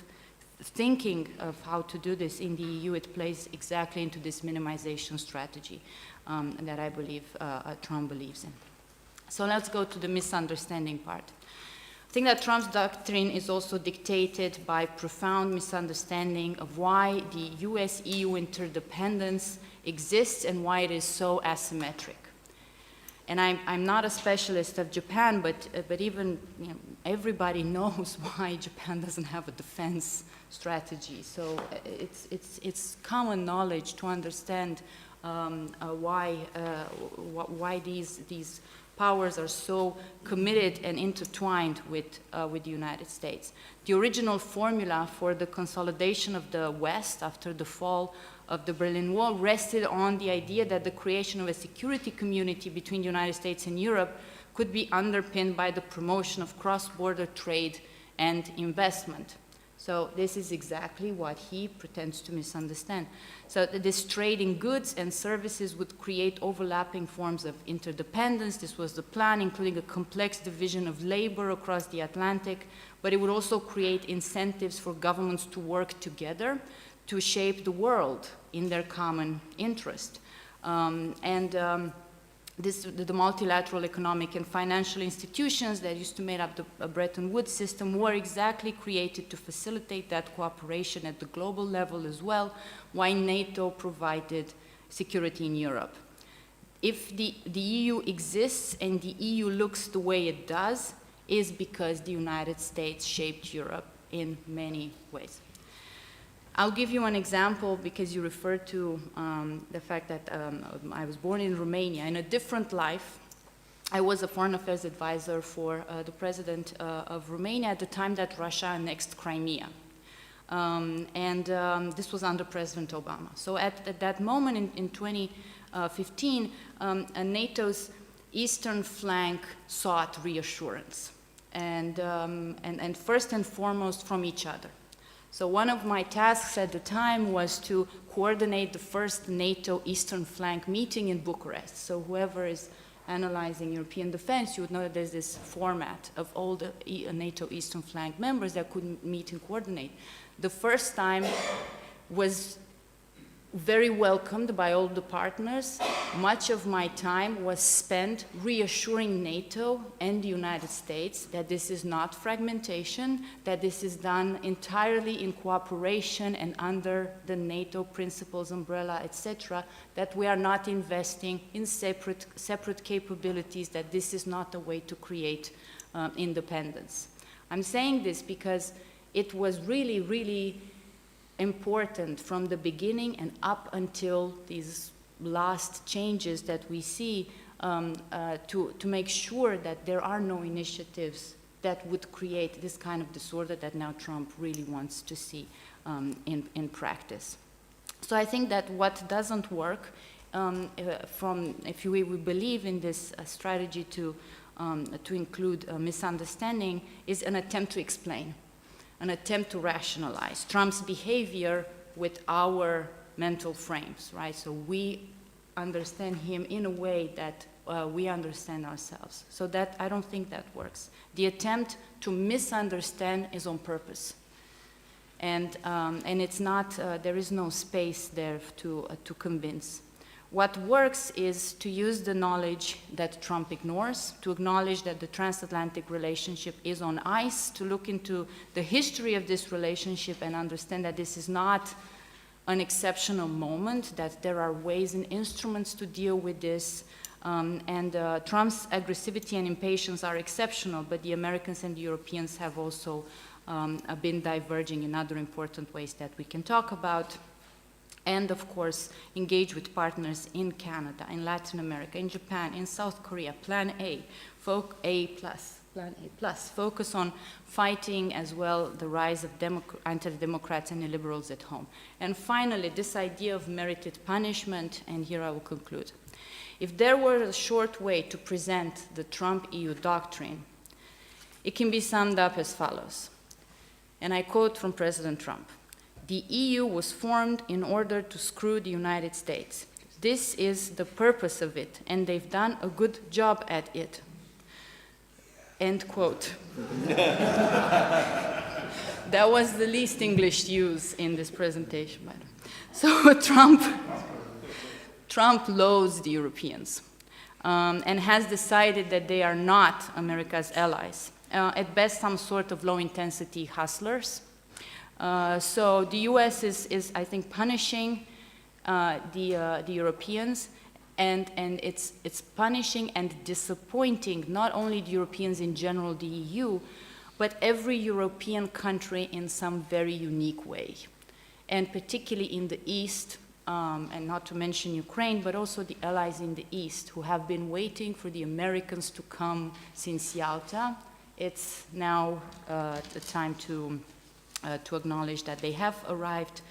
thinking of how to do this in the EU. It plays exactly into this minimization strategy that I believe Trump believes in. So let's go to the misunderstanding part. I think that Trump's doctrine is also dictated by profound misunderstanding of why the US-EU interdependence exists and why it is so asymmetric. And I'm not a specialist of Japan, but even everybody knows why Japan doesn't have a defense strategy. So it's common knowledge to understand why these powers are so committed and intertwined with the United States. The original formula for the consolidation of the West after the fall of the Berlin Wall rested on the idea that the creation of a security community between the United States and Europe could be underpinned by the promotion of cross-border trade and investment. So this is exactly what he pretends to misunderstand. So this trade in goods and services would create overlapping forms of interdependence. This was the plan, including a complex division of labor across the Atlantic, but it would also create incentives for governments to work together to shape the world in their common interest. The multilateral economic and financial institutions that used to make up the Bretton Woods system were exactly created to facilitate that cooperation at the global level as well, while NATO provided security in Europe. If the EU exists and the EU looks the way it does, is because the United States shaped Europe in many ways. I'll give you an example because you referred to the fact that I was born in Romania. In a different life, I was a foreign affairs advisor for the president of Romania at the time that Russia annexed Crimea. This was under President Obama. So at that moment in 2015, NATO's eastern flank sought reassurance, and first and foremost from each other. So one of my tasks at the time was to coordinate the first NATO Eastern Flank meeting in Bucharest. So whoever is analyzing European defense, you would know that there's this format of all the NATO Eastern Flank members that could meet and coordinate. The first time was very welcomed by all the partners. Much of my time was spent reassuring NATO and the United States that this is not fragmentation, that this is done entirely in cooperation and under the NATO principles, umbrella, etc., that we are not investing in separate capabilities, that this is not a way to create independence. I'm saying this because it was really, really important from the beginning and up until these last changes that we see to make sure that there are no initiatives that would create this kind of disorder that now Trump really wants to see in practice. So I think that what doesn't work, if we believe in this strategy to include misunderstanding, is an attempt to explain, an attempt to rationalize Trump's behavior with our mental frames, right? So we understand him in a way that we understand ourselves. So that, I don't think that works. The attempt to misunderstand is on purpose. And it's not, there is no space there to convince. What works is to use the knowledge that Trump ignores, to acknowledge that the transatlantic relationship is on ice, to look into the history of this relationship and understand that this is not an exceptional moment, that there are ways and instruments to deal with this. Trump's aggressivity and impatience are exceptional, but the Americans and the Europeans have also been diverging in other important ways that we can talk about. And of course, engage with partners in Canada, in Latin America, in Japan, in South Korea. Plan A, Plan A+. Focus on fighting as well the rise of anti-democrats and illiberals at home. And finally, this idea of merited punishment, and here I will conclude. If there were a short way to present the Trump EU doctrine, It can be summed up as follows, and I quote from President Trump: "The EU was formed in order to screw the United States. This is the purpose of it, and they've done a good job at it." End quote. That was the least English use in this presentation, by the way. So Trump loathes the Europeans and has decided that they are not America's allies. At best, some sort of low-intensity hustlers. So the US is, I think, punishing the Europeans, and it's punishing and disappointing not only the Europeans in general, the EU, but every European country in some very unique way. And particularly in the East, and not to mention Ukraine, but also the allies in the East who have been waiting for the Americans to come since Yalta. It's now the time to acknowledge that they have arrived,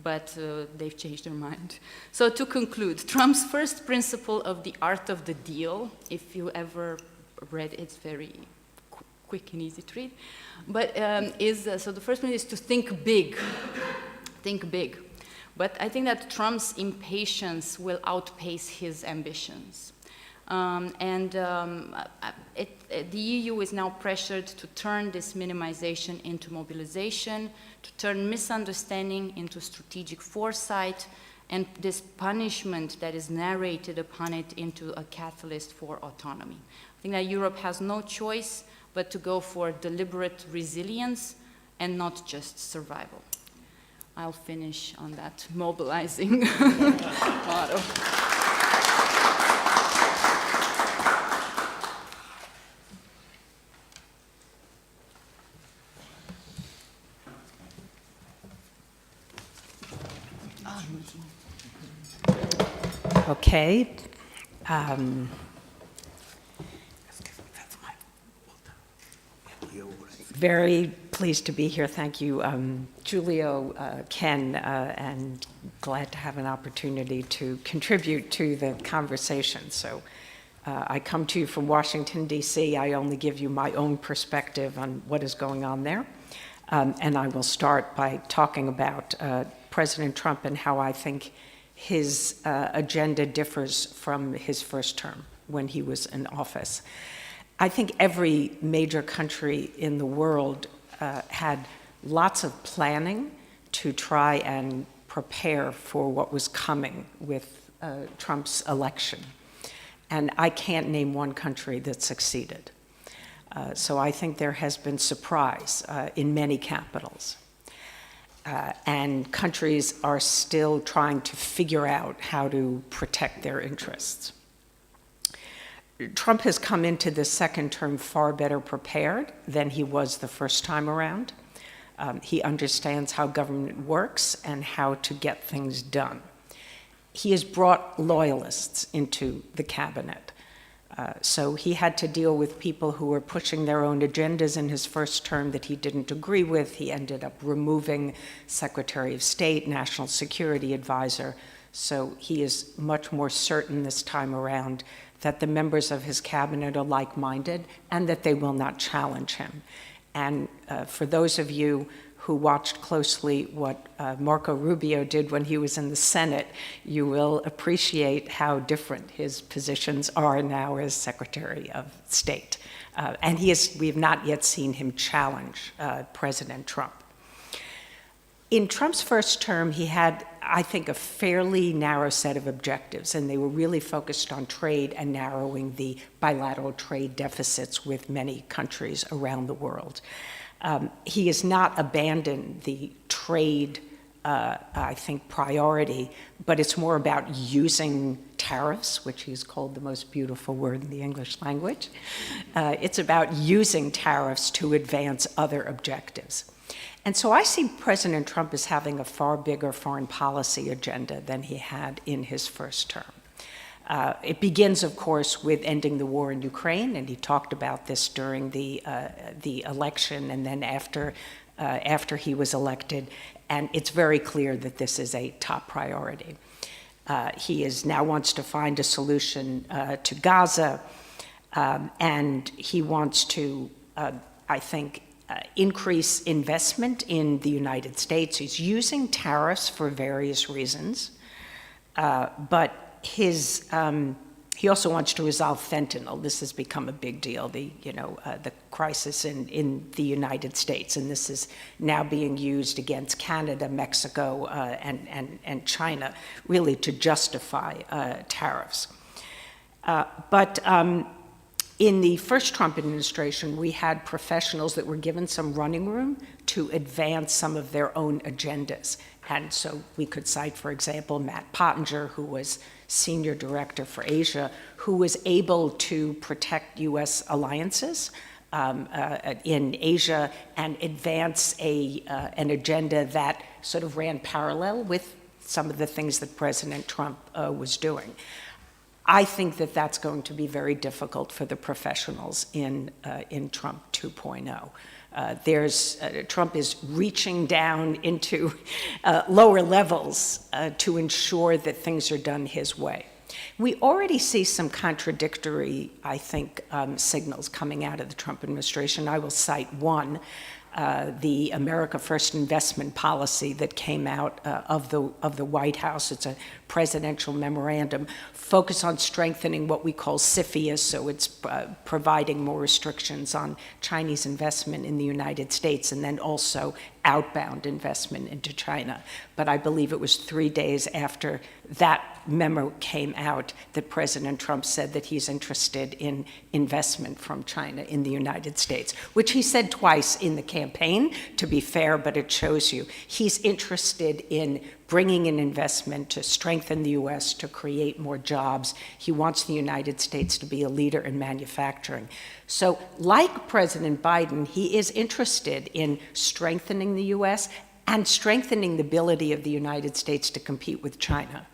but they've changed their mind. So to conclude, Trump's first principle of the art of the deal, if you ever read it, it's very quick and easy to read, but so the first one is to think big. Think big. But I think that Trump's impatience will outpace his ambitions. The EU is now pressured to turn this minimization into mobilization, to turn misunderstanding into strategic foresight, and this punishment that is narrated upon it into a catalyst for autonomy. I think that Europe has no choice but to go for deliberate resilience and not just survival. I'll finish on that mobilizing motto. Okay. Very pleased to be here. Thank you, Giulio, Ken, and glad to have an opportunity to contribute to the conversation. So I come to you from Washington, D.C. I only give you my own perspective on what is going on there. And I will start by talking about President Trump and how I think his agenda differs from his first term when he was in office. I think every major country in the world had lots of planning to try and prepare for what was coming with Trump's election. And I can't name one country that succeeded. So I think there has been surprise in many capitals. And countries are still trying to figure out how to protect their interests. Trump has come into this second term far better prepared than he was the first time around. He understands how government works and how to get things done. He has brought loyalists into the cabinet. So he had to deal with people who were pushing their own agendas in his first term that he didn't agree with. He ended up removing Secretary of State, National Security Advisor. So he is much more certain this time around that the members of his cabinet are like-minded and that they will not challenge him. And for those of you who watched closely what Marco Rubio did when he was in the Senate, you will appreciate how different his positions are now as Secretary of State. And we have not yet seen him challenge President Trump. In Trump's first term, he had, I think, a fairly narrow set of objectives, and they were really focused on trade and narrowing the bilateral trade deficits with many countries around the world. He has not abandoned the trade, I think, priority, but it's more about using tariffs, which he's called the most beautiful word in the English language. It's about using tariffs to advance other objectives. And so I see President Trump as having a far bigger foreign policy agenda than he had in his first term. It begins, of course, with ending the war in Ukraine, and he talked about this during the election and then after he was elected, and it's very clear that this is a top priority. He now wants to find a solution to Gaza, and he wants to I think, increase investment in the United States. He's using tariffs for various reasons, but he also wants to resolve fentanyl. This has become a big deal, the crisis in the United States, and this is now being used against Canada, Mexico, and China, really to justify tariffs. But in the first Trump administration, we had professionals that were given some running room to advance some of their own agendas. And so we could cite, for example, Matt Pottinger, who was senior director for Asia, who was able to protect U.S. alliances in Asia and advance an agenda that sort of ran parallel with some of the things that President Trump was doing. I think that that's going to be very difficult for the professionals in Trump 2.0. Trump is reaching down into lower levels to ensure that things are done his way. We already see some contradictory, I think, signals coming out of the Trump administration. I will cite one. The America First investment policy that came out of the White House. It's a presidential memorandum, focus on strengthening what we call CFIUS, so it's providing more restrictions on Chinese investment in the United States, and then also outbound investment into China. But I believe it was 3 days after that memo came out that President Trump said that he's interested in investment from China in the United States, which he said twice in the campaign, to be fair, but it shows you he's interested in bringing in investment to strengthen the U.S., to create more jobs. He wants the United States to be a leader in manufacturing. So like President Biden, he is interested in strengthening the U.S. and strengthening the ability of the United States to compete with China.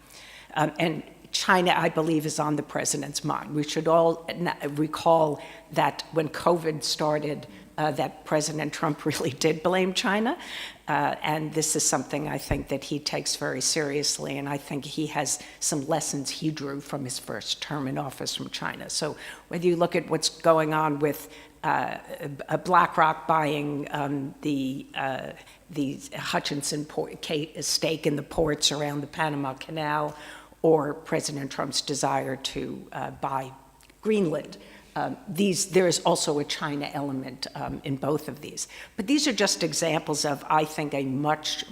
And China, I believe, is on the president's mind. We should all recall that when COVID started, that President Trump really did blame China. And this is something I think that he takes very seriously, and I think he has some lessons he drew from his first term in office from China. So whether you look at what's going on with BlackRock buying the Hutchinson stake in the ports around the Panama Canal, or President Trump's desire to buy Greenland, there is also a China element in both of these. But these are just examples of, I think, a much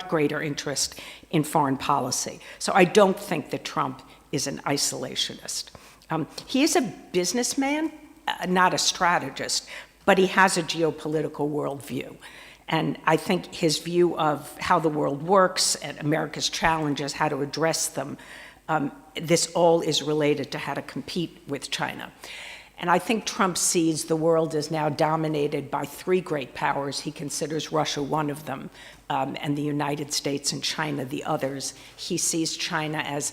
greater interest in foreign policy. So I don't think that Trump is an isolationist. He is a businessman, not a strategist, but he has a geopolitical worldview. And I think his view of how the world works and America's challenges, how to address them, this all is related to how to compete with China. And I think Trump sees the world as now dominated by three great powers. He considers Russia one of them, and the United States and China the others. He sees China as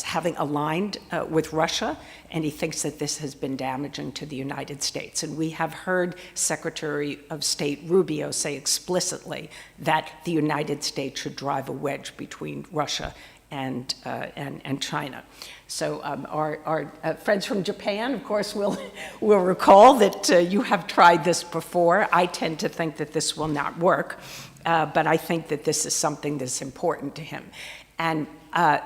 having aligned with Russia, and he thinks that this has been damaging to the United States. And we have heard Secretary of State Rubio say explicitly that the United States should drive a wedge between Russia and China. So our friends from Japan, of course, will recall that you have tried this before. I tend to think that this will not work, but I think that this is something that's important to him. And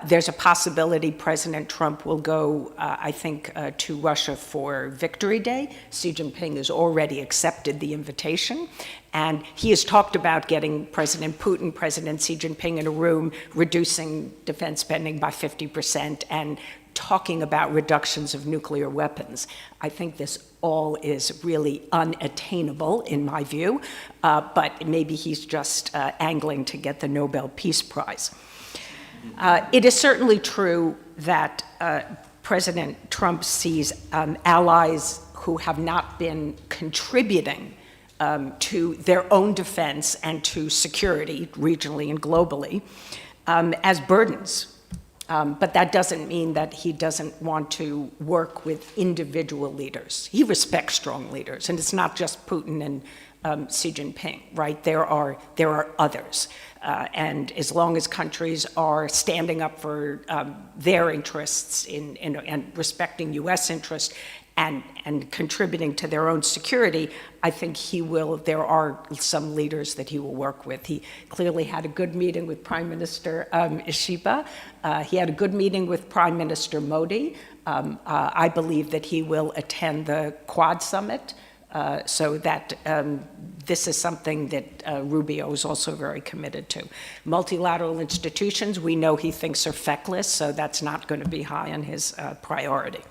there's a possibility President Trump will go, I think, to Russia for Victory Day. Xi Jinping has already accepted the invitation. And he has talked about getting President Putin, President Xi Jinping in a room, reducing defense spending by 50%, and talking about reductions of nuclear weapons. I think this all is really unattainable, in my view, but maybe he's just angling to get the Nobel Peace Prize. It is certainly true that President Trump sees allies who have not been contributing to their own defense and to security, regionally and globally, as burdens. But that doesn't mean that he doesn't want to work with individual leaders. He respects strong leaders, and it's not just Putin and Xi Jinping, right? There are others. And as long as countries are standing up for their interests and respecting U.S. interests and contributing to their own security, I think there are some leaders that he will work with. He clearly had a good meeting with Prime Minister Ishiba. He had a good meeting with Prime Minister Modi. I believe that he will attend the Quad Summit, so that this is something that Rubio is also very committed to. Multilateral institutions, we know he thinks are feckless, so that's not going to be high on his priority.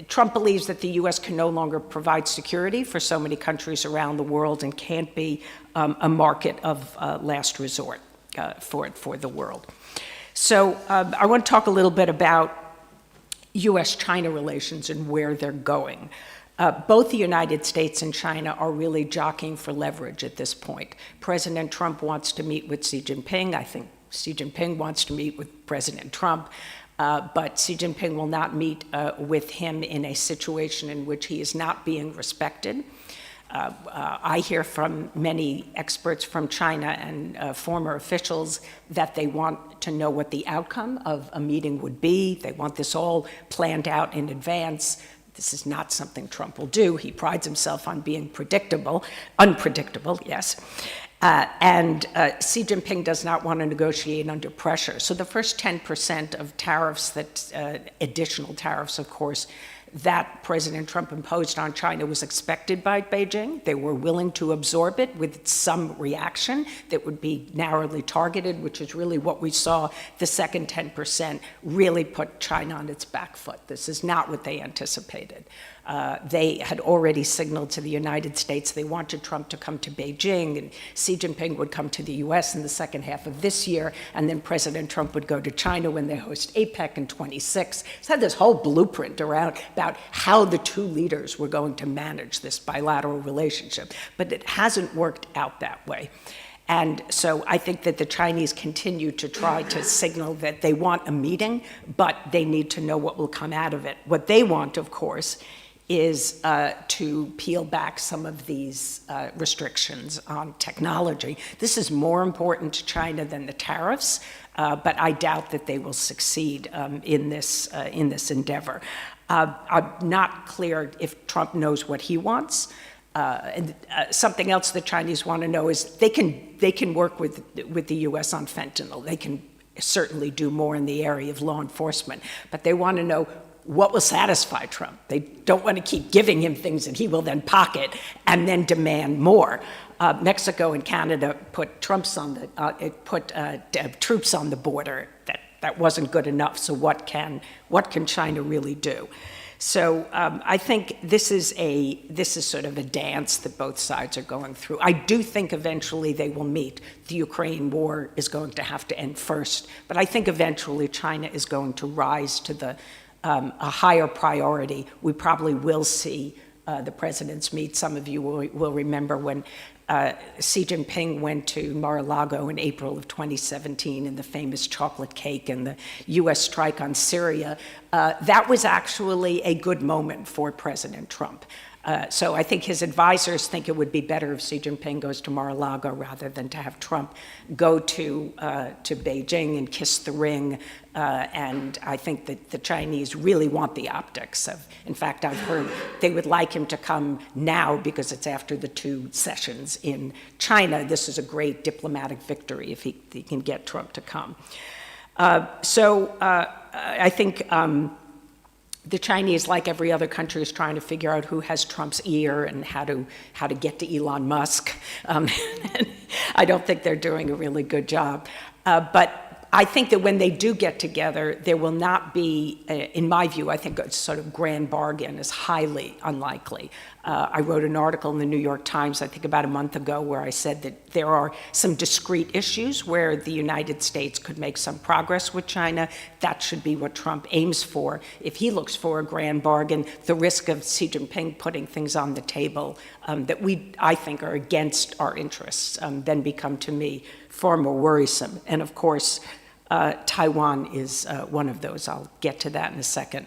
Trump believes that the U.S. can no longer provide security for so many countries around the world and can't be a market of last resort for the world. So I want to talk a little bit about U.S.-China relations and where they're going. Both the United States and China are really jockeying for leverage at this point. President Trump wants to meet with Xi Jinping. I think Xi Jinping wants to meet with President Trump. But Xi Jinping will not meet with him in a situation in which he is not being respected. I hear from many experts from China and former officials that they want to know what the outcome of a meeting would be. They want this all planned out in advance. This is not something Trump will do. He prides himself on being unpredictable, yes. Xi Jinping does not want to negotiate under pressure. So the first 10% of tariffs, additional tariffs, of course, that President Trump imposed on China was expected by Beijing. They were willing to absorb it with some reaction that would be narrowly targeted, which is really what we saw. The second 10% really put China on its back foot. This is not what they anticipated. They had already signaled to the United States they wanted Trump to come to Beijing, and Xi Jinping would come to the US in the second half of this year, and then President Trump would go to China when they host APEC in 26. It's had this whole blueprint around about how the two leaders were going to manage this bilateral relationship, but it hasn't worked out that way. And so I think that the Chinese continue to try to signal that they want a meeting, but they need to know what will come out of it. What they want, of course, is to peel back some of these restrictions on technology. This is more important to China than the tariffs, but I doubt that they will succeed in this endeavor. I'm not clear if Trump knows what he wants. Something else the Chinese want to know is they can work with the U.S. on fentanyl. They can certainly do more in the area of law enforcement, but they want to know what will satisfy Trump. They don't want to keep giving him things that he will then pocket and then demand more. Mexico and Canada put troops on the border. That wasn't good enough. So what can China really do? So I think this is sort of a dance that both sides are going through. I do think eventually they will meet. The Ukraine war is going to have to end first, but I think eventually China is going to rise to a higher priority. We probably will see the presidents meet. Some of you will remember when Xi Jinping went to Mar-a-Lago in April of 2017 and the famous chocolate cake and the U.S. strike on Syria. That was actually a good moment for President Trump. So I think his advisors think it would be better if Xi Jinping goes to Mar-a-Lago rather than to have Trump go to Beijing and kiss the ring. And I think that the Chinese really want the optics of, in fact, I've heard they would like him to come now because it's after the 2 sessions in China. This is a great diplomatic victory if he can get Trump to come. I think the Chinese, like every other country, is trying to figure out who has Trump's ear and how to get to Elon Musk. I don't think they're doing a really good job. But I think that when they do get together, there will not be, in my view, I think a sort of grand bargain is highly unlikely. I wrote an article in the New York Times, I think about a month ago, where I said that there are some discrete issues where the United States could make some progress with China. That should be what Trump aims for. If he looks for a grand bargain, the risk of Xi Jinping putting things on the table that I think are against our interests then become, to me, far more worrisome. And of course, Taiwan is one of those. I'll get to that in a second.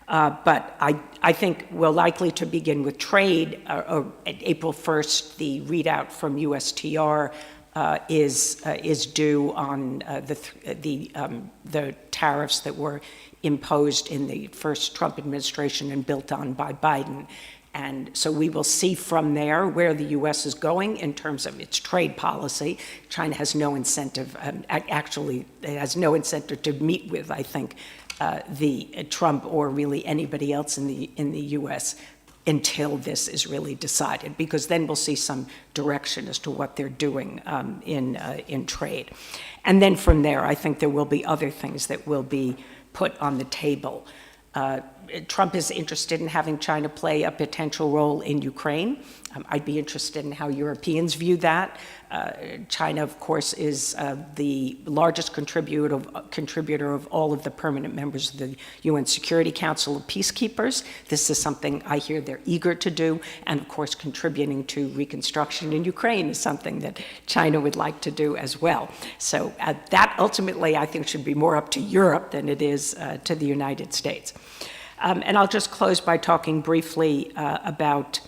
But I think we're likely to begin with trade. April 1st, the readout from USTR is due on the tariffs that were imposed in the first Trump administration and built on by Biden. And so we will see from there where the U.S. is going in terms of its trade policy. China has no incentive, actually, it has no incentive to meet with, I think, the Trump or really anybody else in the U.S. until this is really decided, because then we'll see some direction as to what they're doing in trade. And then from there, I think there will be other things that will be put on the table. Trump is interested in having China play a potential role in Ukraine. I'd be interested in how Europeans view that. China, of course, is the largest contributor of all of the permanent members of the UN Security Council of Peacekeepers. This is something I hear they're eager to do. And of course, contributing to reconstruction in Ukraine is something that China would like to do as well. So that ultimately, I think, should be more up to Europe than it is to the United States. And I'll just close by talking briefly about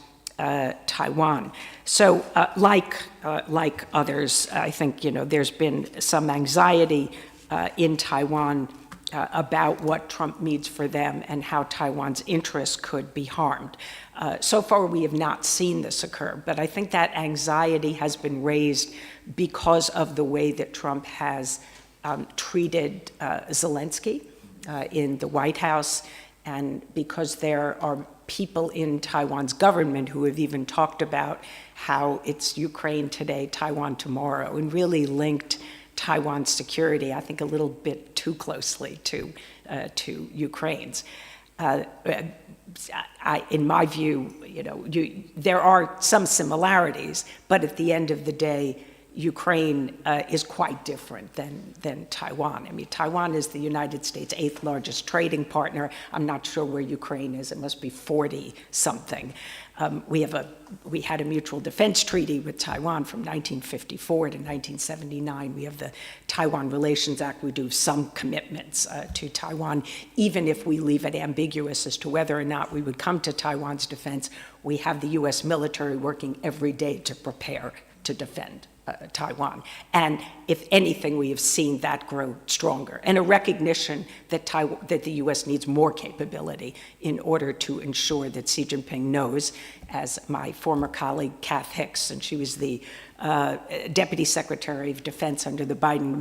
Taiwan. So like others, I think, there's been some anxiety in Taiwan about what Trump means for them and how Taiwan's interests could be harmed. So far, we have not seen this occur, but I think that anxiety has been raised because of the way that Trump has treated Zelensky in the White House, and because there are people in Taiwan's government who have even talked about how it's Ukraine today, Taiwan tomorrow, and really linked Taiwan's security, I think, a little bit too closely to Ukraine's. In my view, there are some similarities, but at the end of the day, Ukraine is quite different than Taiwan. I mean, Taiwan is the United States' 8th largest trading partner. I'm not sure where Ukraine is. It must be 40-something. We had a mutual defense treaty with Taiwan from 1954 to 1979. We have the Taiwan Relations Act. We do some commitments to Taiwan, even if we leave it ambiguous as to whether or not we would come to Taiwan's defense. We have the U.S. military working every day to prepare to defend Taiwan. And if anything, we have seen that grow stronger, and a recognition that the U.S. needs more capability in order to ensure that Xi Jinping knows, as my former colleague Kath Hicks, and she was the Deputy Secretary of Defense under the Biden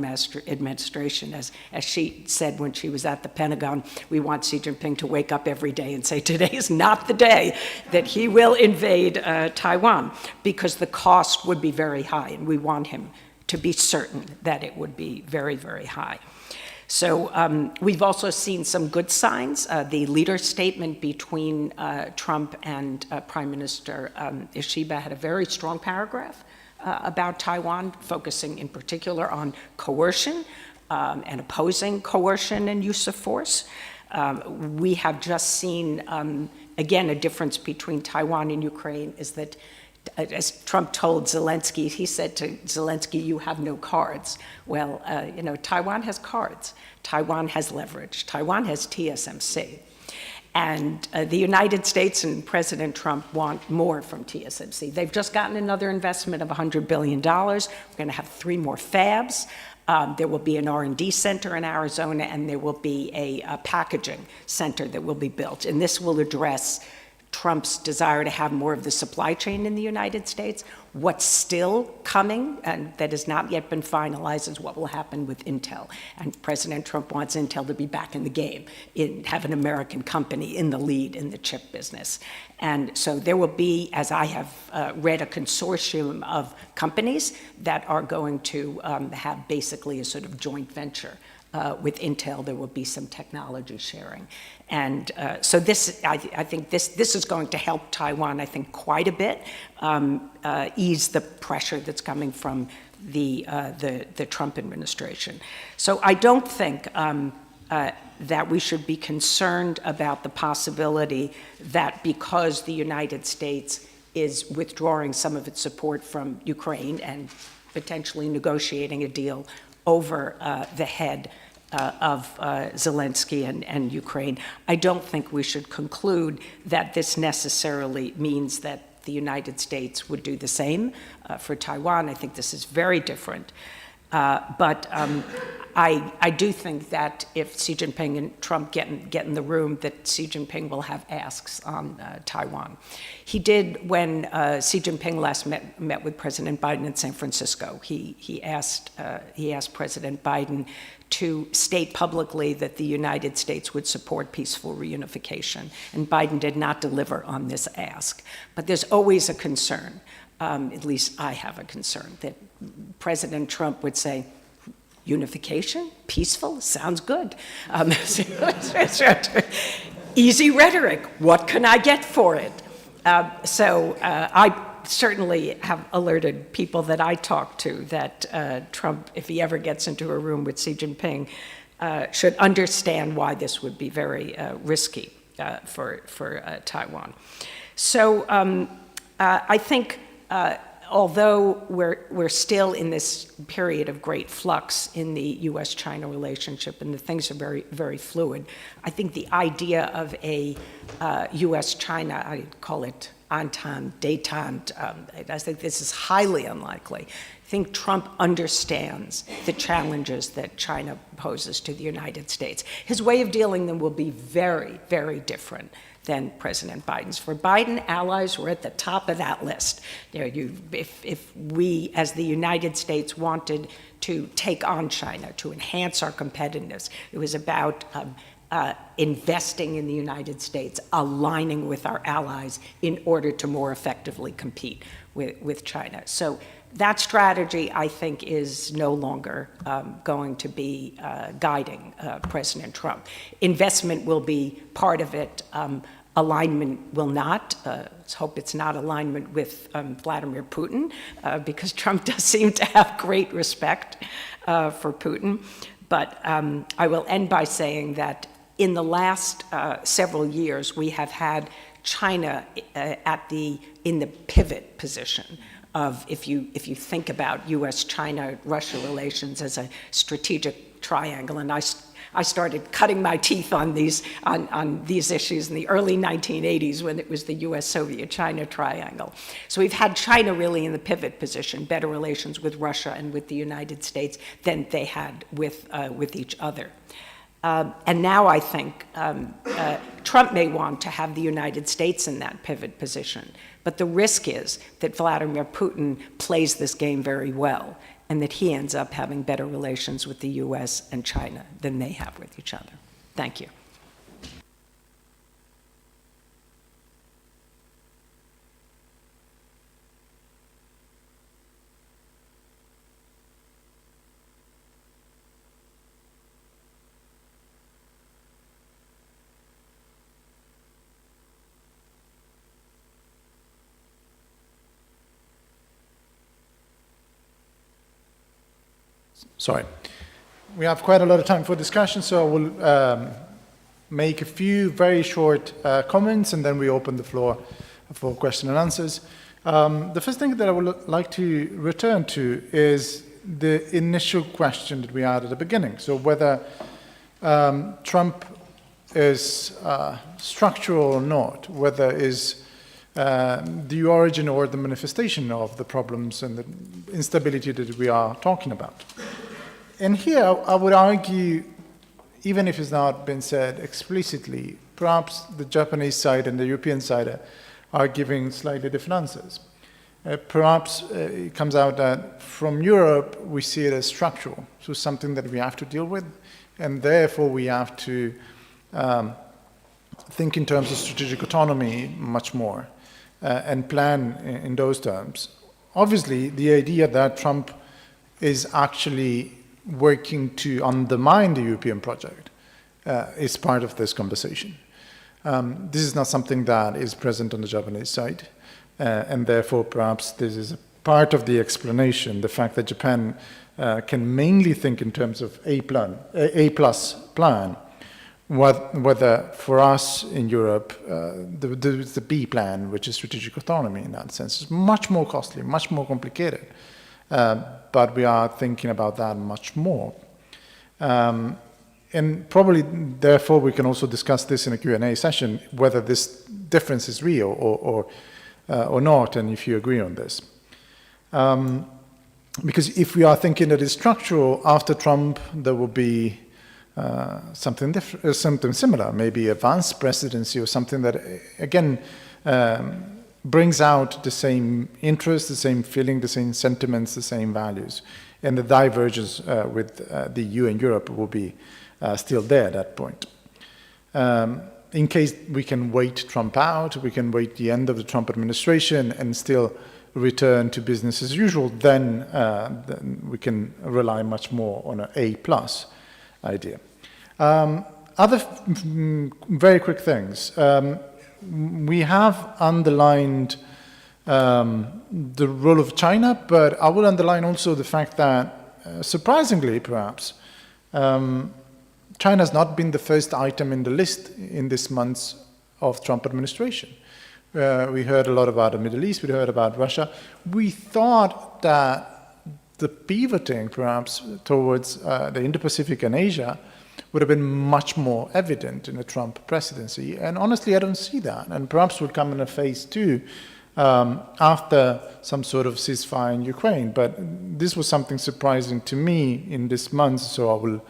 administration, as she said when she was at the Pentagon, we want Xi Jinping to wake up every day and say, today is not the day that he will invade Taiwan, because the cost would be very high, and we want him to be certain that it would be very, very high. So we've also seen some good signs. The leader statement between Trump and Prime Minister Ishiba had a very strong paragraph about Taiwan, focusing in particular on coercion and opposing coercion and use of force. We have just seen, again, a difference between Taiwan and Ukraine is that, as Trump told Zelensky, he said to Zelensky, you have no cards. Well, Taiwan has cards. Taiwan has leverage. Taiwan has TSMC. And the United States and President Trump want more from TSMC. They've just gotten another investment of $100 billion. We're going to have 3 more fabs. There will be an R&D center in Arizona, and there will be a packaging center that will be built. And this will address Trump's desire to have more of the supply chain in the United States. What's still coming, and that has not yet been finalized, is what will happen with Intel. And President Trump wants Intel to be back in the game, have an American company in the lead in the chip business. And so there will be, as I have read, a consortium of companies that are going to have basically a sort of joint venture. With Intel, there will be some technology sharing. And so I think this is going to help Taiwan, I think, quite a bit, ease the pressure that's coming from the Trump administration. So I don't think that we should be concerned about the possibility that because the United States is withdrawing some of its support from Ukraine and potentially negotiating a deal over the head of Zelensky and Ukraine, I don't think we should conclude that this necessarily means that the United States would do the same for Taiwan. I think this is very different. I do think that if Xi Jinping and Trump get in the room, that Xi Jinping will have asks on Taiwan. He did when Xi Jinping last met with President Biden in San Francisco. He asked President Biden to state publicly that the United States would support peaceful reunification, and Biden did not deliver on this ask. But there's always a concern, at least I have a concern, that President Trump would say, unification, peaceful, sounds good. Easy rhetoric, what can I get for it? I certainly have alerted people that I talk to that Trump, if he ever gets into a room with Xi Jinping, should understand why this would be very risky for Taiwan. So I think although we're still in this period of great flux in the U.S.-China relationship, and the things are very, very fluid, I think the idea of a U.S.-China, I call it entente, détente, I think this is highly unlikely. I think Trump understands the challenges that China poses to the United States. His way of dealing them will be very, very different than President Biden's. For Biden, allies were at the top of that list. If we, as the United States, wanted to take on China, to enhance our competitiveness, it was about investing in the United States, aligning with our allies in order to more effectively compete with China. So that strategy, I think, is no longer going to be guiding President Trump. Investment will be part of it. Alignment will not. Let's hope it's not alignment with Vladimir Putin, because Trump does seem to have great respect for Putin. But I will end by saying that in the last several years, we have had China in the pivot position of, if you think about U.S.-China-Russia relations as a strategic triangle, and I started cutting my teeth on these issues in the early 1980s when it was the U.S.-Soviet-China triangle. So we've had China really in the pivot position, better relations with Russia and with the United States than they had with each other. And now I think Trump may want to have the United States in that pivot position. But the risk is that Vladimir Putin plays this game very well, and that he ends up having better relations with the U.S. and China than they have with each other. Thank you. Sorry. We have quite a lot of time for discussion, so I will make a few very short comments, and then we open the floor for question and answers. The first thing that I would like to return to is the initial question that we had at the beginning. So whether Trump is structural or not, whether is the origin or the manifestation of the problems and the instability that we are talking about. And here I would argue, even if it's not been said explicitly, perhaps the Japanese side and the European side are giving slightly different answers. Perhaps it comes out that from Europe we see it as structural, so something that we have to deal with, and therefore we have to think in terms of strategic autonomy much more and plan in those terms. Obviously, the idea that Trump is actually working to undermine the European project is part of this conversation. This is not something that is present on the Japanese side, and therefore perhaps this is a part of the explanation, the fact that Japan can mainly think in terms of A-plus plan, whether for us in Europe, the B plan, which is strategic autonomy in that sense, is much more costly, much more complicated. But we are thinking about that much more. And probably, therefore, we can also discuss this in a Q&A session, whether this difference is real or not, and if you agree on this. because if we are thinking that it's structural, after Trump, there will be something different, something similar, maybe a Vance presidency or something that, again, brings out the same interests, the same feeling, the same sentiments, the same values. And the divergence with the EU and Europe will be still there at that point. In case we can wait Trump out, we can wait the end of the Trump administration and still return to business as usual, then we can rely much more on an A+ idea. Other very quick things. We have underlined the role of China, but I will underline also the fact that, surprisingly perhaps, China has not been the first item in the list in this months of Trump administration. We heard a lot about the Middle East, we heard about Russia. We thought that the pivoting perhaps towards the Indo-Pacific and Asia would have been much more evident in the Trump presidency. And honestly, I don't see that. And perhaps will come in a phase 2 after some sort of ceasefire in Ukraine. But this was something surprising to me in this month, so I will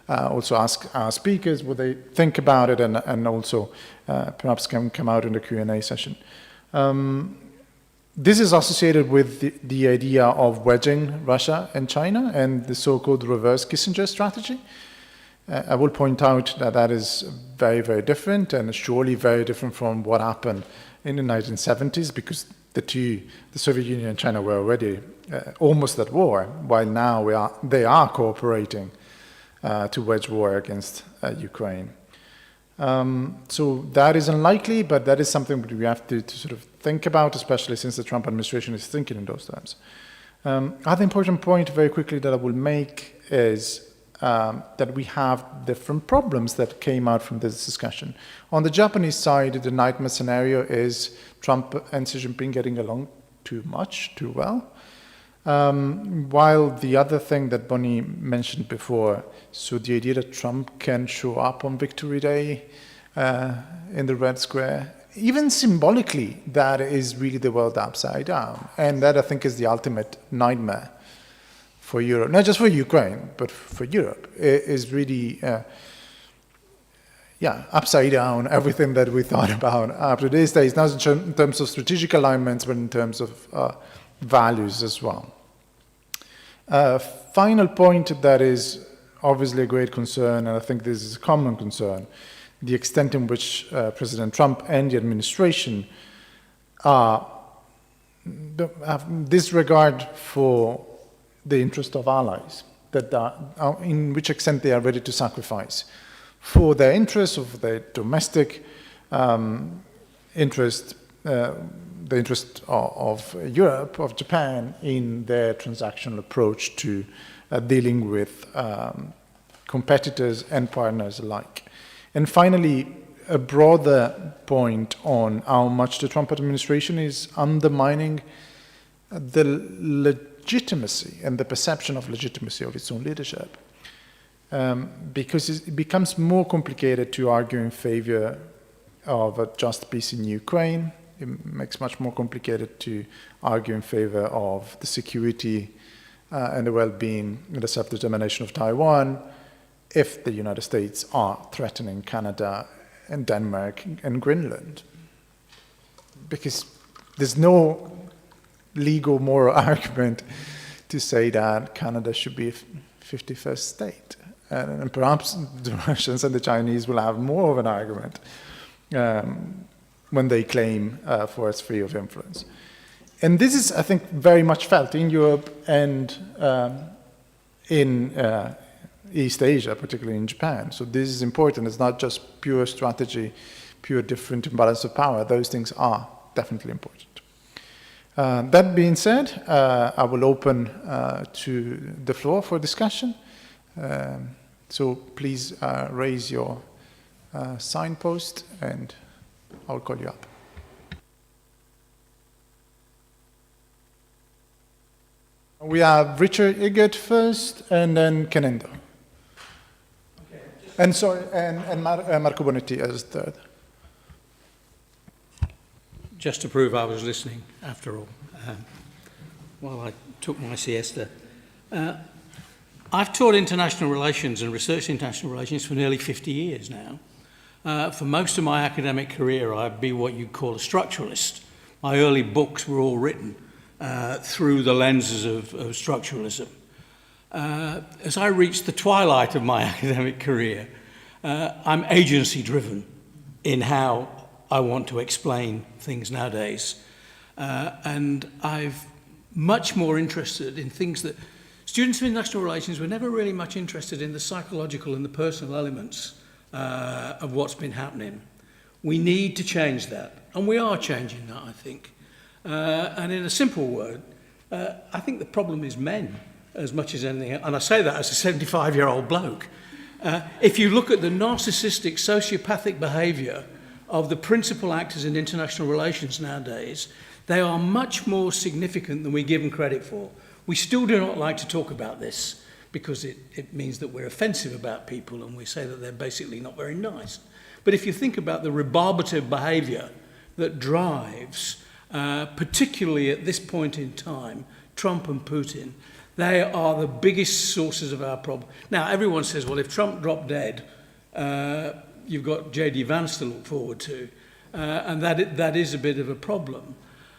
also ask our speakers what they think about it, and also perhaps can come out in the Q&A session. This is associated with the idea of wedging Russia and China and the so-called reverse Kissinger strategy. I will point out that that is very, very different, and surely very different from what happened in the 1970s, because the Soviet Union and China were already almost at war, while now they are cooperating to wage war against Ukraine. So that is unlikely, but that is something that we have to sort of think about, especially since the Trump administration is thinking in those terms. Other important point very quickly that I will make is that we have different problems that came out from this discussion. On the Japanese side, the nightmare scenario is Trump and Xi Jinping getting along too much, too well. While the other thing that Bonnie mentioned before, so the idea that Trump can show up on Victory Day in the Red Square, even symbolically, that is really the world upside down. And that, I think, is the ultimate nightmare for Europe, not just for Ukraine, but for Europe. It is really, upside down everything that we thought about after these days, not in terms of strategic alignments, but in terms of values as well. Final point that is obviously a great concern, and I think this is a common concern, the extent in which President Trump and the administration have disregard for the interest of allies, that in which extent they are ready to sacrifice for their interests, of their domestic interest, the interest of Europe, of Japan, in their transactional approach to dealing with competitors and partners alike. And finally, a broader point on how much the Trump administration is undermining the legitimacy and the perception of legitimacy of its own leadership. Because it becomes more complicated to argue in favor of a just peace in Ukraine. It makes much more complicated to argue in favor of the security and the well-being and the self-determination of Taiwan if the United States are threatening Canada and Denmark and Greenland. Because there's no legal, moral argument to say that Canada should be a 51st state. And perhaps the Russians and the Chinese will have more of an argument when they claim for its sphere of influence. And this is, I think, very much felt in Europe and in East Asia, particularly in Japan. So this is important. It's not just pure strategy, pure different imbalance of power. Those things are definitely important. That being said, I will open to the floor for discussion. So please raise your signpost and I'll call you up. We have Richard Eggert first, and then Kenendo. Okay. And Marco Bonetti as third. Just to prove I was listening, after all, while I took my siesta. I've taught international relations and researched international relations for nearly 50 years now. For most of my academic career, I'd be what you'd call a structuralist. My early books were all written through the lenses of structuralism. As I reached the twilight of my academic career, I'm agency-driven in how I want to explain things nowadays. And I'm much more interested in things that students of international relations were never really much interested in, the psychological and the personal elements of what's been happening. We need to change that, and we are changing that, I think. And in a simple word, I think the problem is men as much as anything else. And I say that as a 75-year-old bloke. If you look at the narcissistic, sociopathic behaviour of the principal actors in international relations nowadays, they are much more significant than we give them credit for. We still do not like to talk about this because it means that we're offensive about people and we say that they're basically not very nice. But if you think about the rebarbative behaviour that drives, particularly at this point in time, Trump and Putin, they are the biggest sources of our problem. Now, everyone says, well, if Trump dropped dead, you've got J.D. Vance to look forward to, and that is a bit of a problem.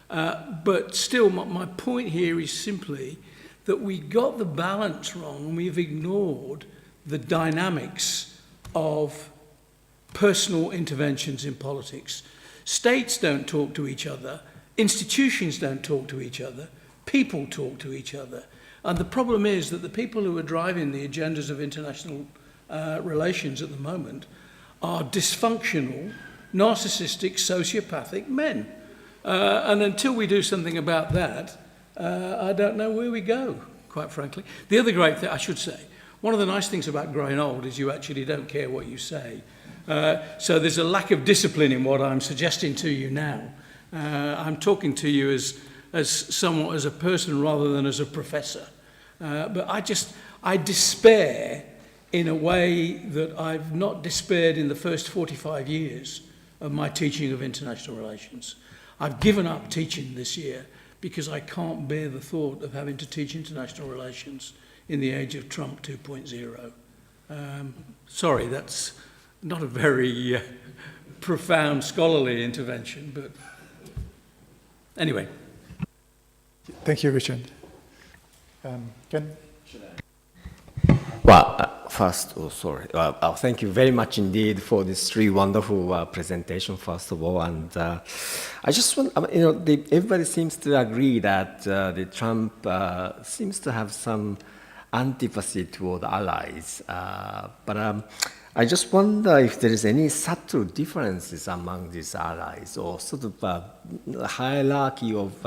But still, my point here is simply that we got the balance wrong and we've ignored the dynamics of personal interventions in politics. States don't talk to each other, institutions don't talk to each other, people talk to each other. And the problem is that the people who are driving the agendas of international relations at the moment are dysfunctional, narcissistic, sociopathic men. And until we do something about that, I don't know where we go, quite frankly. The other great thing, I should say, one of the nice things about growing old is you actually don't care what you say. So there's a lack of discipline in what I'm suggesting to you now. I'm talking to you as somewhat as a person rather than as a professor. But I despair in a way that I've not despaired in the first 45 years of my teaching of international relations. I've given up teaching this year because I can't bear the thought of having to teach international relations in the age of Trump 2.0. Sorry, that's not a very profound scholarly intervention, but anyway. Thank you, Richard. Ken? Well, first, thank you very much indeed for these three wonderful presentations, first of all. And I just want, everybody seems to agree that the Trump seems to have some antipathy toward allies. But I just wonder if there is any subtle differences among these allies or sort of a hierarchy of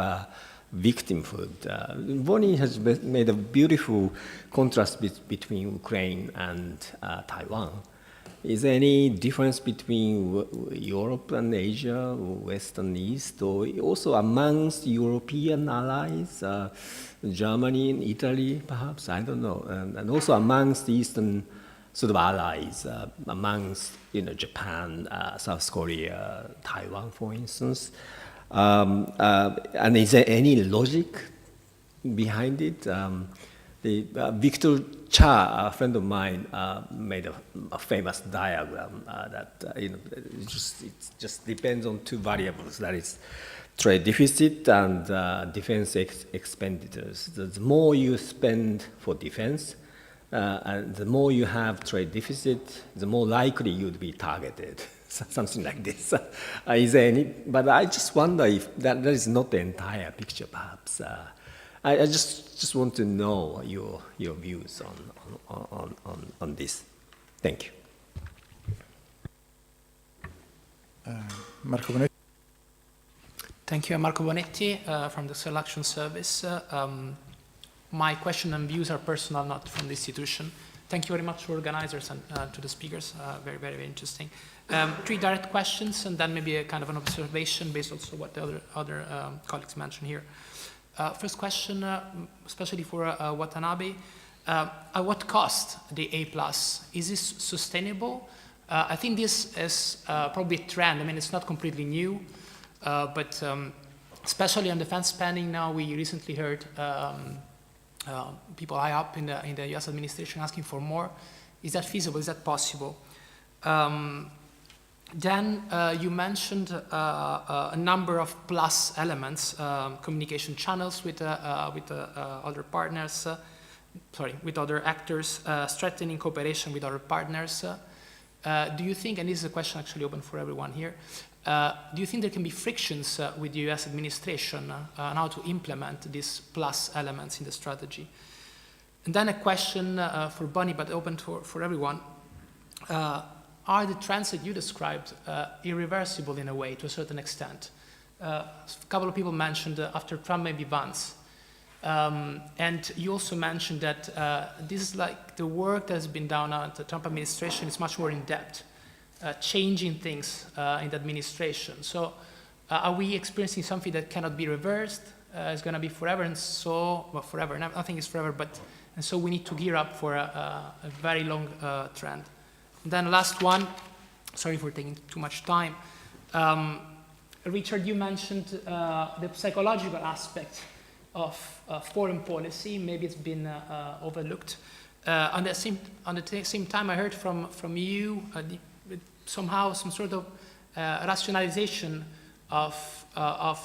victimhood. Bonnie has made a beautiful contrast between Ukraine and Taiwan. Is there any difference between Europe and Asia, West and East, or also amongst European allies, Germany and Italy, perhaps? I don't know. And also amongst Eastern sort of allies, amongst Japan, South Korea, Taiwan, for instance. And is there any logic behind it? Victor Cha, a friend of mine, made a famous diagram that it just depends on two variables. That is trade deficit and defense expenditures. The more you spend for defense, and the more you have trade deficit, the more likely you'd be targeted. Something like this. Is there any? But I just wonder if that is not the entire picture, perhaps. I just want to know your views on this. Thank you. Marco Bonetti. Thank you. I'm Marco Bonetti from the Selection Service. My question and views are personal, not from the institution. Thank you very much to organizers and to the speakers. Very, very, very interesting. Three direct questions and then maybe a kind of an observation based also what the other colleagues mentioned here. First question, especially for Watanabe, at what cost the A+? Is this sustainable? I think this is probably a trend. I mean, it's not completely new, but especially on defense spending now, we recently heard people high up in the US administration asking for more. Is that feasible? Is that possible? Then you mentioned a number of plus elements, communication channels with other partners, with other actors, strengthening cooperation with other partners. Do you think, and this is a question actually open for everyone here, do you think there can be frictions with the US administration on how to implement these plus elements in the strategy? And then a question for Bonnie, but open for everyone. Are the trends that you described irreversible in a way, to a certain extent? A couple of people mentioned after Trump, maybe once. And you also mentioned that this is like the work that has been done at the Trump administration is much more in depth, changing things in the administration. So are we experiencing something that cannot be reversed? It's going to be forever, and so, well, forever, nothing is forever, but, and so we need to gear up for a very long trend. And then last one, sorry for taking too much time. Richard, you mentioned the psychological aspect of foreign policy. Maybe it's been overlooked. On the same time, I heard from you somehow some sort of rationalization of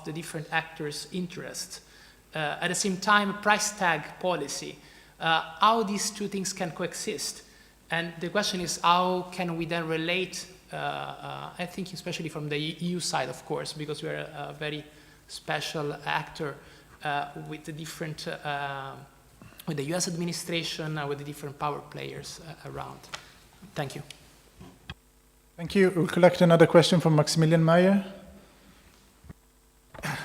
the different actors' interests. At the same time, price tag policy. How these two things can coexist. And the question is, how can we then relate, I think especially from the EU side, of course, because we're a very special actor with the different, with the US administration, with the different power players around. Thank you. Thank you. We'll collect another question from Maximilian Meyer.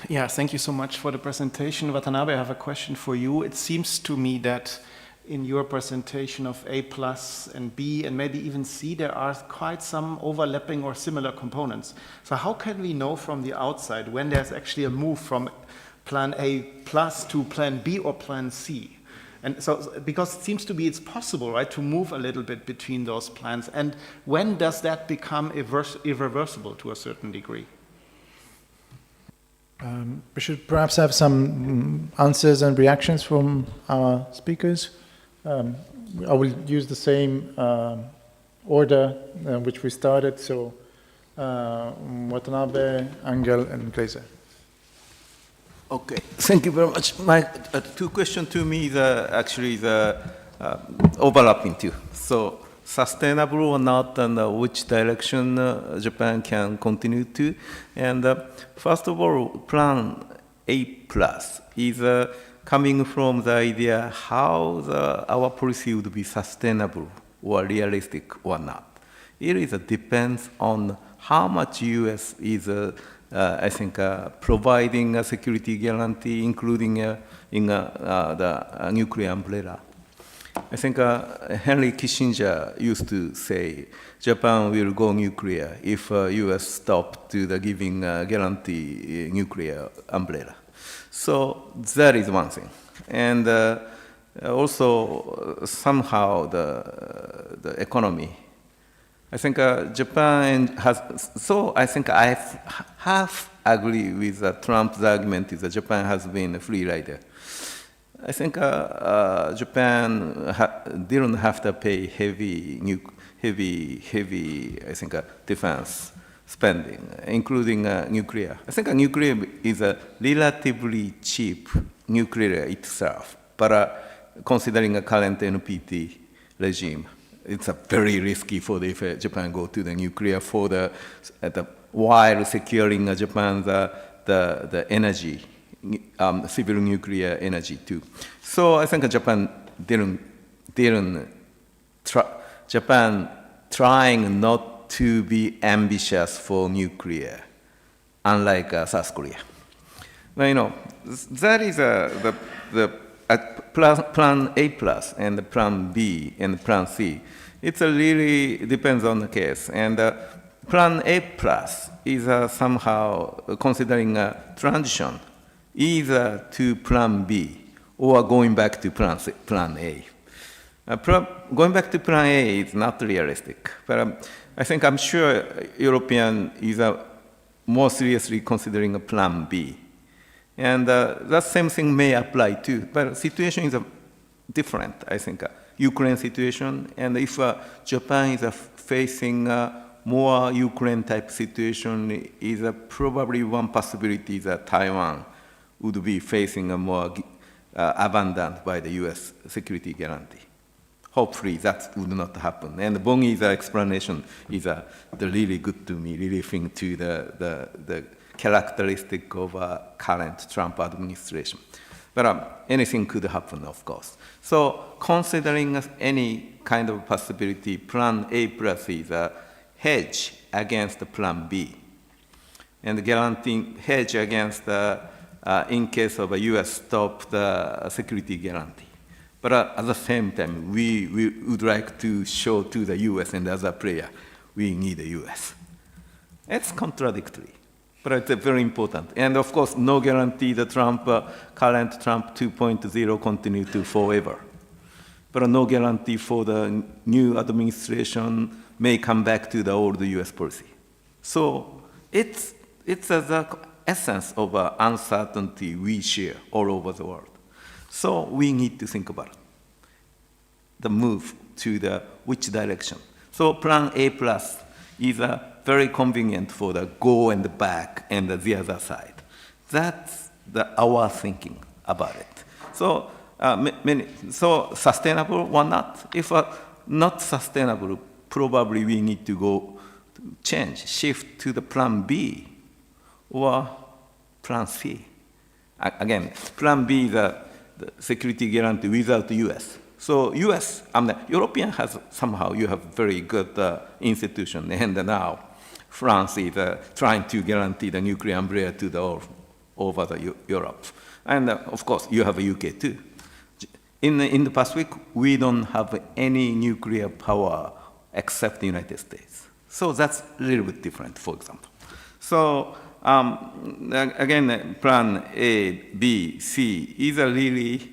Yeah, thank you so much for the presentation. Watanabe, I have a question for you. It seems to me that in your presentation of A+ and B and maybe even C, there are quite some overlapping or similar components. So how can we know from the outside when there's actually a move from plan A+ to plan B or plan C? And so, because it seems to be it's possible, right, to move a little bit between those plans. And when does that become irreversible to a certain degree? We should perhaps have some answers and reactions from our speakers. I will use the same order which we started, so Watanabe, Angel, and Glaser. Okay, thank you very much. My two questions to me is actually overlapping too. So sustainable or not, and which direction Japan can continue to. And first of all, plan A+ is coming from the idea how our policy would be sustainable or realistic or not. It depends on how much US is, I think, providing a security guarantee, including in the nuclear umbrella. I think Henry Kissinger used to say, Japan will go nuclear if US stop to the giving guarantee nuclear umbrella. So that is one thing. And also somehow the economy. I think Japan has, so I think I half agree with Trump's argument is that Japan has been a free rider. I think Japan didn't have to pay heavy, I think, defense spending, including nuclear. I think nuclear is a relatively cheap nuclear itself, but considering a current NPT regime, it's a very risky for if Japan go to the nuclear for while securing Japan the energy, civil nuclear energy too. So I think Japan Japan trying not to be ambitious for nuclear, unlike South Korea. But, you know, that is plan A+ and plan B and plan C. It really depends on the case. And plan A+ is somehow considering a transition either to plan B or going back to plan A. Going back to plan A is not realistic, but I'm sure European is more seriously considering a plan B. And that same thing may apply too, but the situation is different, I think, Ukraine situation. And if Japan is facing more Ukraine-type situation, is probably one possibility that Taiwan would be facing a more abandoned by the U.S. security guarantee. Hopefully that would not happen. And Bongi's explanation is really good to me, really think to the characteristic of current Trump administration. But anything could happen, of course. So considering any kind of possibility, Plan A plus is a hedge against Plan B, and guaranteeing hedge against in case of a U.S. stop the security guarantee. But at the same time, we would like to show to the U.S. and other player, we need the U.S. It's contradictory, but it's very important. And of course, no guarantee the current Trump 2.0 continue to forever. But no guarantee for the new administration may come back to the old U.S. policy. So it's the essence of uncertainty we share all over the world. So we need to think about the move to the which direction. So Plan A plus is very convenient for the go and the back and the other side. That's our thinking about it. So so sustainable or not? If not sustainable, probably we need to go shift to the Plan B or Plan C. Again, Plan B is the security guarantee without the U.S. So U.S. and the European has somehow you have very good institution, and now France is trying to guarantee the nuclear umbrella to the over the Europe, and of course you have UK too. In the Pacific, we don't have any nuclear power except the United States. So that's a little bit different, for example. So again, Plan A, B, C is really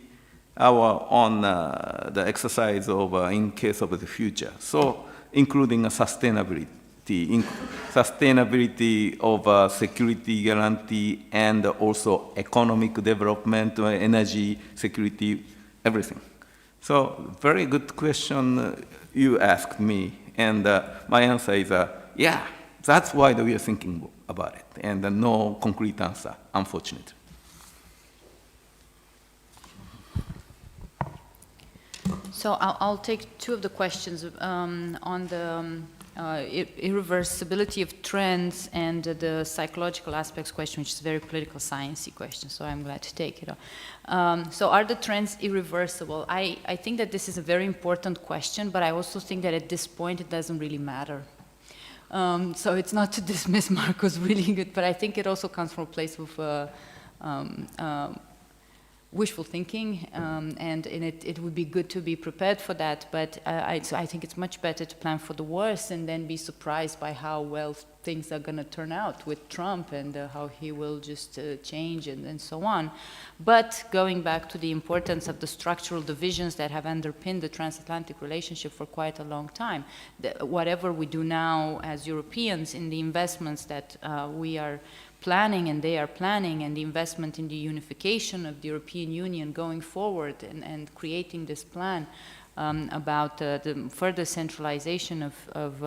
our on the exercise of in case of the future. So including a sustainability of security guarantee and also economic development, energy security, everything. So very good question you asked me, and my answer is yeah, that's why we are thinking about it, and no concrete answer, unfortunately. So I'll take two of the questions on the irreversibility of trends and the psychological aspects question, which is a very political sciencey question, so I'm glad to take it. So are the trends irreversible? I think that this is a very important question, but I also think that at this point it doesn't really matter. So it's not to dismiss Marco's really good, but I think it also comes from a place of wishful thinking, and it would be good to be prepared for that, but I think it's much better to plan for the worst and then be surprised by how well things are going to turn out with Trump and how he will just change and so on. But going back to the importance of the structural divisions that have underpinned the transatlantic relationship for quite a long time, whatever we do now as Europeans in the investments that we are planning and they are planning, and the investment in the unification of the European Union going forward and creating this plan about the further centralization of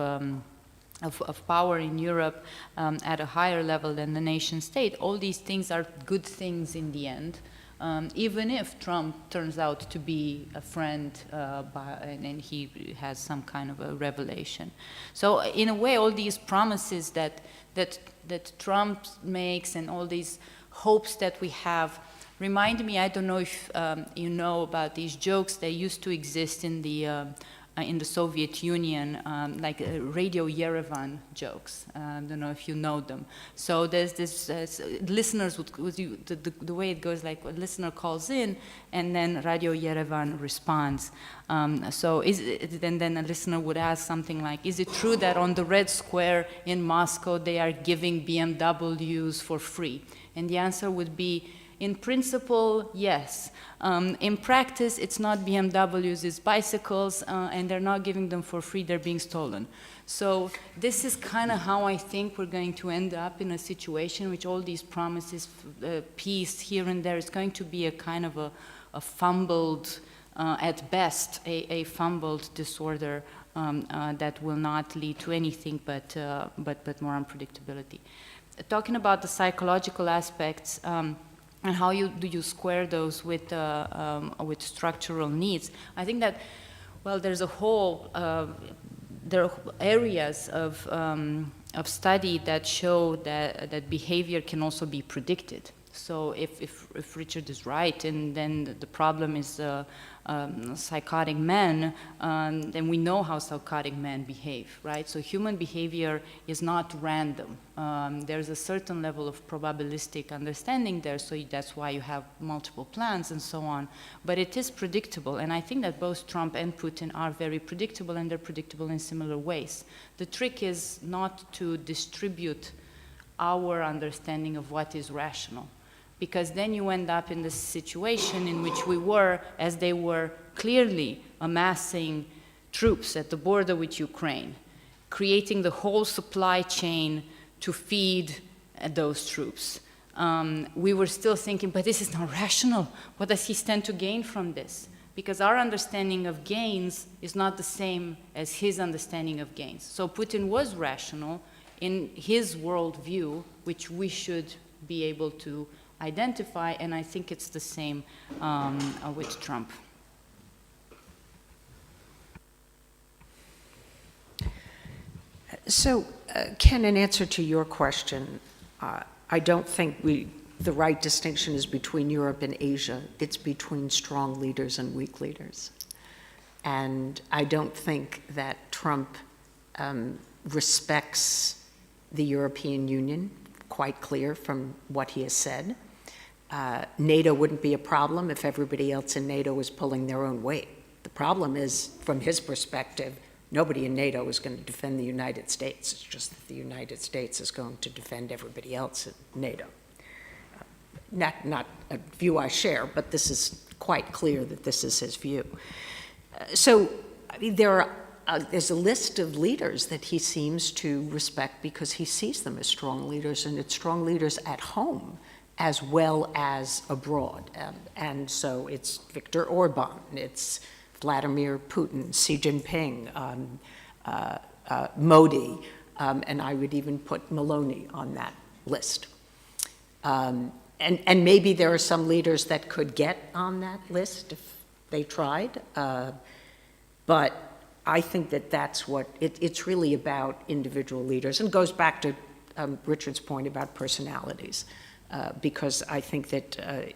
power in Europe at a higher level than the nation state, all these things are good things in the end. Even if Trump turns out to be a friend and he has some kind of a revelation. So in a way, all these promises that Trump makes and all these hopes that we have remind me, I don't know if you know about these jokes that used to exist in the Soviet Union, like Radio Yerevan jokes. I don't know if you know them. So there's this, listeners the way it goes, like a listener calls in and then Radio Yerevan responds. So then a listener would ask something like, is it true that on the Red Square in Moscow they are giving BMWs for free? And the answer would be, in principle, yes. In practice, it's not BMWs, it's bicycles, and they're not giving them for free, they're being stolen. So this is kind of how I think we're going to end up in a situation which all these promises, peace here and there, is going to be a kind of a fumbled at best, a fumbled disorder that will not lead to anything but more unpredictability. Talking about the psychological aspects and how do you square those with structural needs, I think that, well, there's a whole, there are areas of study that show that behavior can also be predicted. So if Richard is right, and then the problem is psychotic men, then we know how psychotic men behave, right? So human behavior is not random. There's a certain level of probabilistic understanding there, so that's why you have multiple plans and so on. But it is predictable, and I think that both Trump and Putin are very predictable, and they're predictable in similar ways. The trick is not to distribute our understanding of what is rational, because then you end up in the situation in which we were, as they were clearly amassing troops at the border with Ukraine, creating the whole supply chain to feed those troops. We were still thinking, but this is not rational. What does he stand to gain from this? Because our understanding of gains is not the same as his understanding of gains. So Putin was rational in his worldview, which we should be able to identify, and I think it's the same with Trump. So, Ken, in answer to your question, I don't think the right distinction is between Europe and Asia. It's between strong leaders and weak leaders. And I don't think that Trump respects the European Union, quite clear from what he has said. NATO wouldn't be a problem if everybody else in NATO was pulling their own weight. The problem is, from his perspective, nobody in NATO is going to defend the United States. It's just that the United States is going to defend everybody else in NATO. Not a view I share, but this is quite clear that this is his view. So I mean, there's a list of leaders that he seems to respect because he sees them as strong leaders, and it's strong leaders at home as well as abroad. And so it's Viktor Orban, it's Vladimir Putin, Xi Jinping, Modi, and I would even put Meloni on that list. And maybe there are some leaders that could get on that list if they tried, but I think that that's what, it's really about individual leaders, and goes back to Richard's point about personalities, because I think that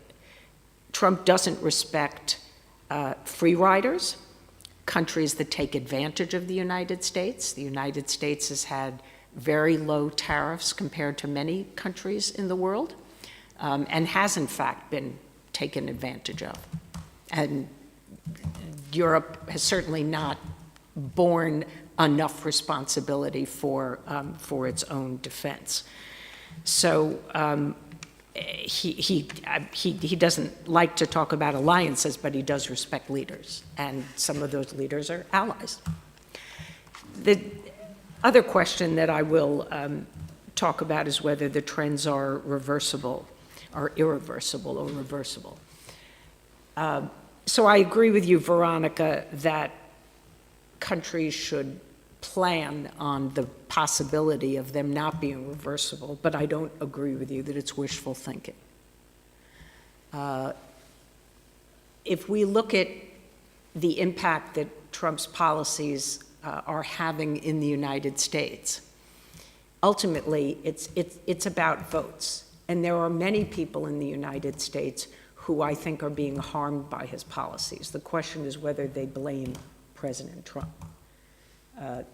Trump doesn't respect free riders, countries that take advantage of the United States. The United States has had very low tariffs compared to many countries in the world, and has in fact been taken advantage of. And Europe has certainly not borne enough responsibility for its own defense. So he doesn't like to talk about alliances, but he does respect leaders, and some of those leaders are allies. The other question that I will talk about is whether the trends are reversible, or irreversible, or reversible. So I agree with you, Veronica, that countries should plan on the possibility of them not being reversible, but I don't agree with you that it's wishful thinking. If we look at the impact that Trump's policies are having in the United States, ultimately it's about votes. And there are many people in the United States who I think are being harmed by his policies. The question is whether they blame President Trump.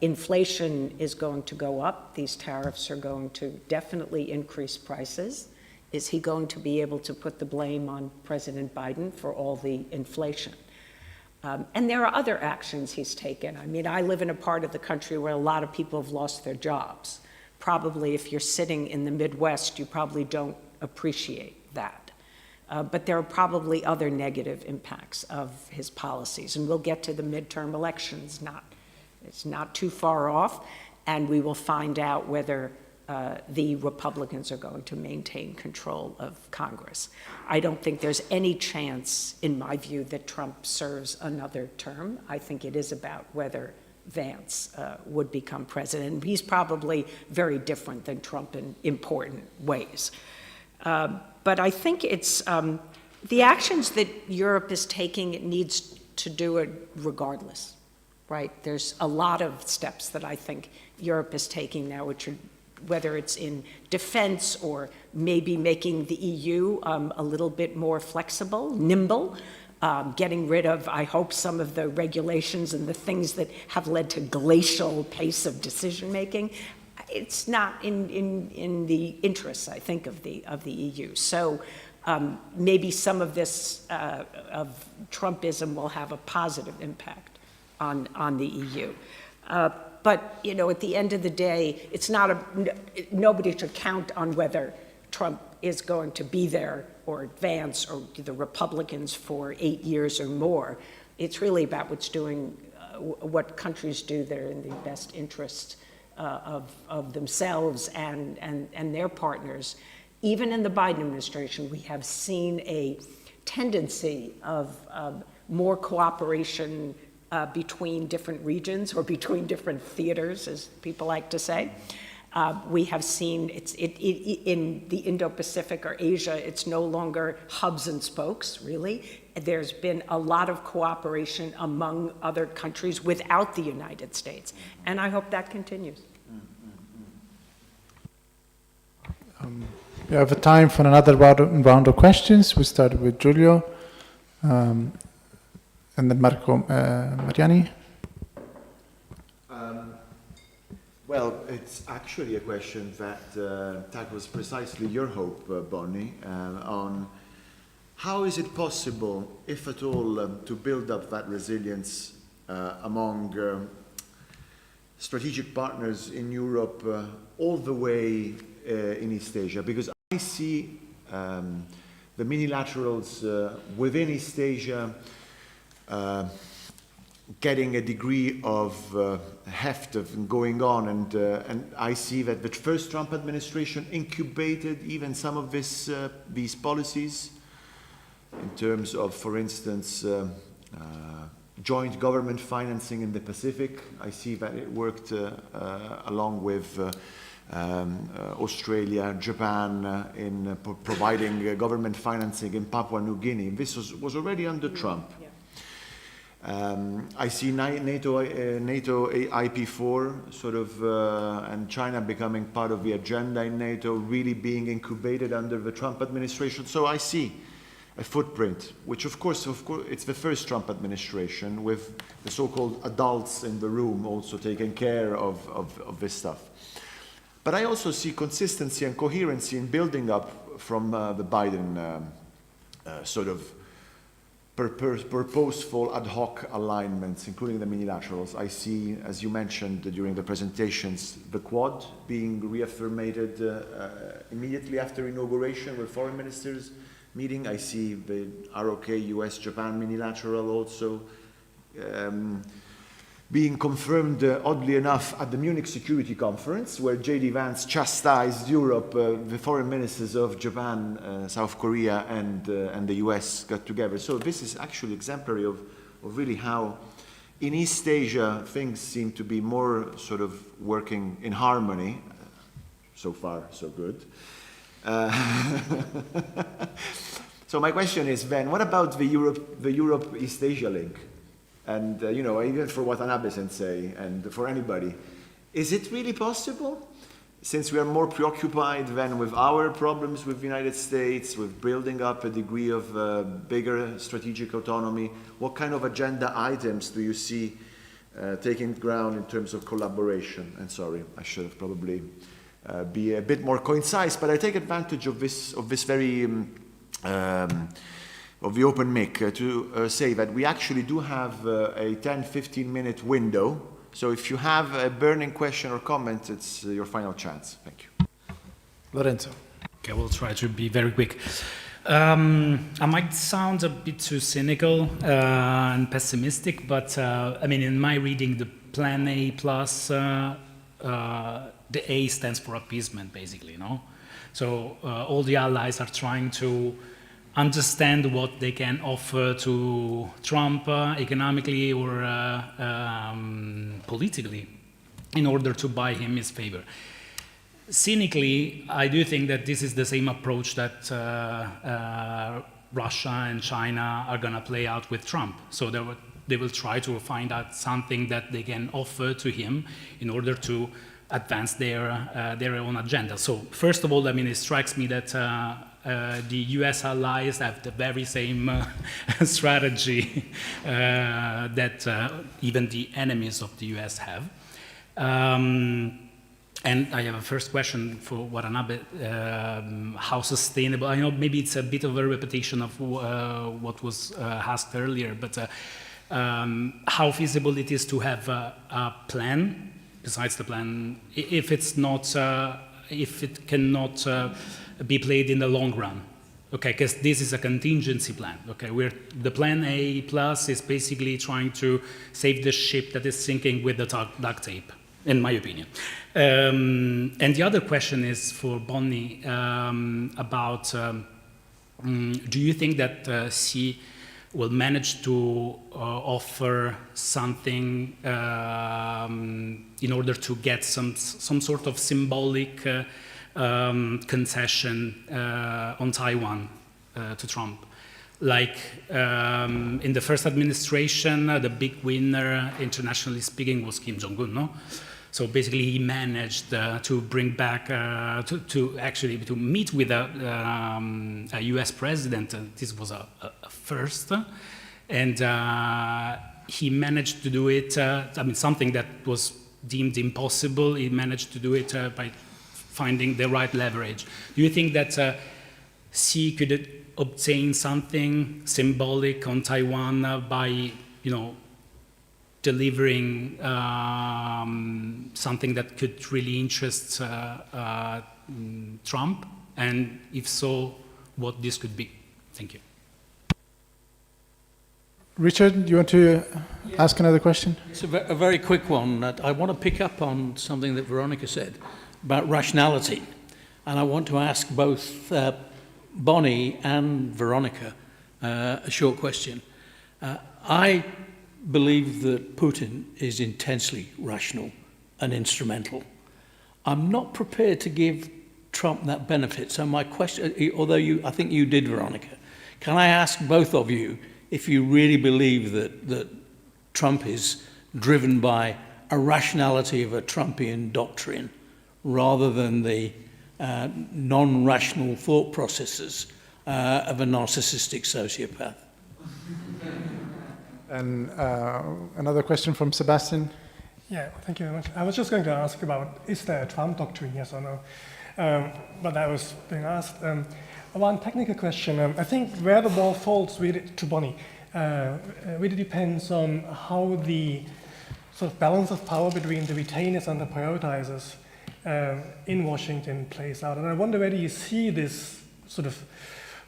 Inflation is going to go up. These tariffs are going to definitely increase prices. Is he going to be able to put the blame on President Biden for all the inflation? And there are other actions he's taken. I mean, I live in a part of the country where a lot of people have lost their jobs. Probably if you're sitting in the Midwest, you probably don't appreciate that. But there are probably other negative impacts of his policies. And we'll get to the midterm elections. It's not too far off, and we will find out whether the Republicans are going to maintain control of Congress. I don't think there's any chance, in my view, that Trump serves another term. I think it is about whether Vance would become president. He's probably very different than Trump in important ways. But I think it's the actions that Europe is taking, it needs to do it regardless, right? There's a lot of steps that I think Europe is taking now, which are, whether it's in defense or maybe making the EU a little bit more flexible, nimble, getting rid of, I hope, some of the regulations and the things that have led to glacial pace of decision-making. It's not in the interests, I think, of the EU. So maybe some of this of Trumpism will have a positive impact on the EU. But, you know, at the end of the day, it's not nobody should count on whether Trump is going to be there or Vance or the Republicans for 8 years or more. It's really about what countries do that are in the best interest of themselves and their partners. Even in the Biden administration, we have seen a tendency of more cooperation between different regions or between different theaters, as people like to say. We have seen in the Indo-Pacific or Asia, it's no longer hubs and spokes, really. There's been a lot of cooperation among other countries without the United States, and I hope that continues. We have time for another round of questions. We started with Giulio, and then Marco Mariani. Well, it's actually a question that tackles precisely your hope, Bonnie, on how is it possible, if at all, to build up that resilience among strategic partners in Europe all the way in East Asia? Because I see the minilaterals within East Asia getting a degree of heft of going on, and I see that the first Trump administration incubated even some of these policies in terms of, for instance, joint government financing in the Pacific. I see that it worked along with Australia, Japan in providing government financing in Papua New Guinea. This was already under Trump. I see NATO IP4 sort of, and China becoming part of the agenda in NATO, really being incubated under the Trump administration. So I see a footprint, which of course, it's the first Trump administration with the so-called adults in the room also taking care of this stuff. But I also see consistency and coherency in building up from the Biden sort of purposeful ad hoc alignments, including the minilaterals. I see, as you mentioned during the presentations, the Quad being reaffirmed immediately after inauguration with foreign ministers meeting. I see the ROK US-Japan minilateral also being confirmed, oddly enough, at the Munich Security Conference, where J.D. Vance chastised Europe. The foreign ministers of Japan, South Korea, and the US got together. So this is actually exemplary of really how in East Asia things seem to be more sort of working in harmony. So far, so good. So my question is then, what about the Europe-East Asia link? And, you know, even for Watanabe-sensei and for anybody, is it really possible? Since we are more preoccupied than with our problems with the United States, with building up a degree of bigger strategic autonomy, what kind of agenda items do you see taking ground in terms of collaboration? And sorry, I should have probably be a bit more concise, but I take advantage of this very of the open mic to say that we actually do have a 10-15 minute window. So if you have a burning question or comment, it's your final chance. Thank you. Lorenzo. Okay, we'll try to be very quick. I might sound a bit too cynical and pessimistic, but I mean, in my reading, the Plan A plus the A stands for appeasement, basically, no? So all the allies are trying to understand what they can offer to Trump economically or politically in order to buy him his favor. Cynically, I do think that this is the same approach that Russia and China are going to play out with Trump. So they will try to find out something that they can offer to him in order to advance their own agenda. So first of all, I mean, it strikes me that the US allies have the very same strategy that even the enemies of the US have. And I have a first question for Watanabe. How sustainable, I know maybe it's a bit of a repetition of what was asked earlier, but how feasible it is to have a plan, besides the plan, if it's not, if it cannot be played in the long run. Okay, because this is a contingency plan. Okay, the plan A plus is basically trying to save the ship that is sinking with the duct tape, in my opinion. And the other question is for Bonnie about, do you think that Xi will manage to offer something in order to get some sort of symbolic concession on Taiwan to Trump? Like in the first administration, the big winner, internationally speaking, was Kim Jong-un, no? So basically, he managed to bring back, to meet with a US president. This was a first. And he managed to do it, I mean, something that was deemed impossible. He managed to do it by finding the right leverage. Do you think that Xi could obtain something symbolic on Taiwan by, delivering something that could really interest Trump? And if so, what this could be? Thank you. Richard, do you want to ask another question? It's a very quick one. That I want to pick up on something that Veronica said about rationality. And I want to ask both Bonnie and Veronica a short question. I believe that Putin is intensely rational and instrumental. I'm not prepared to give Trump that benefit. So my question, although I think you did, Veronica, can I ask both of you if you really believe that Trump is driven by a rationality of a Trumpian doctrine rather than the non-rational thought processes of a narcissistic sociopath? And another question from Sebastian. Yeah, thank you very much. I was just going to ask about, is there a Trump doctrine, yes or no? But that was being asked. One technical question. I think where the ball falls really, to Bonnie, really depends on how the sort of balance of power between the retainers and the prioritizers in Washington plays out. And I wonder, where do you see this sort of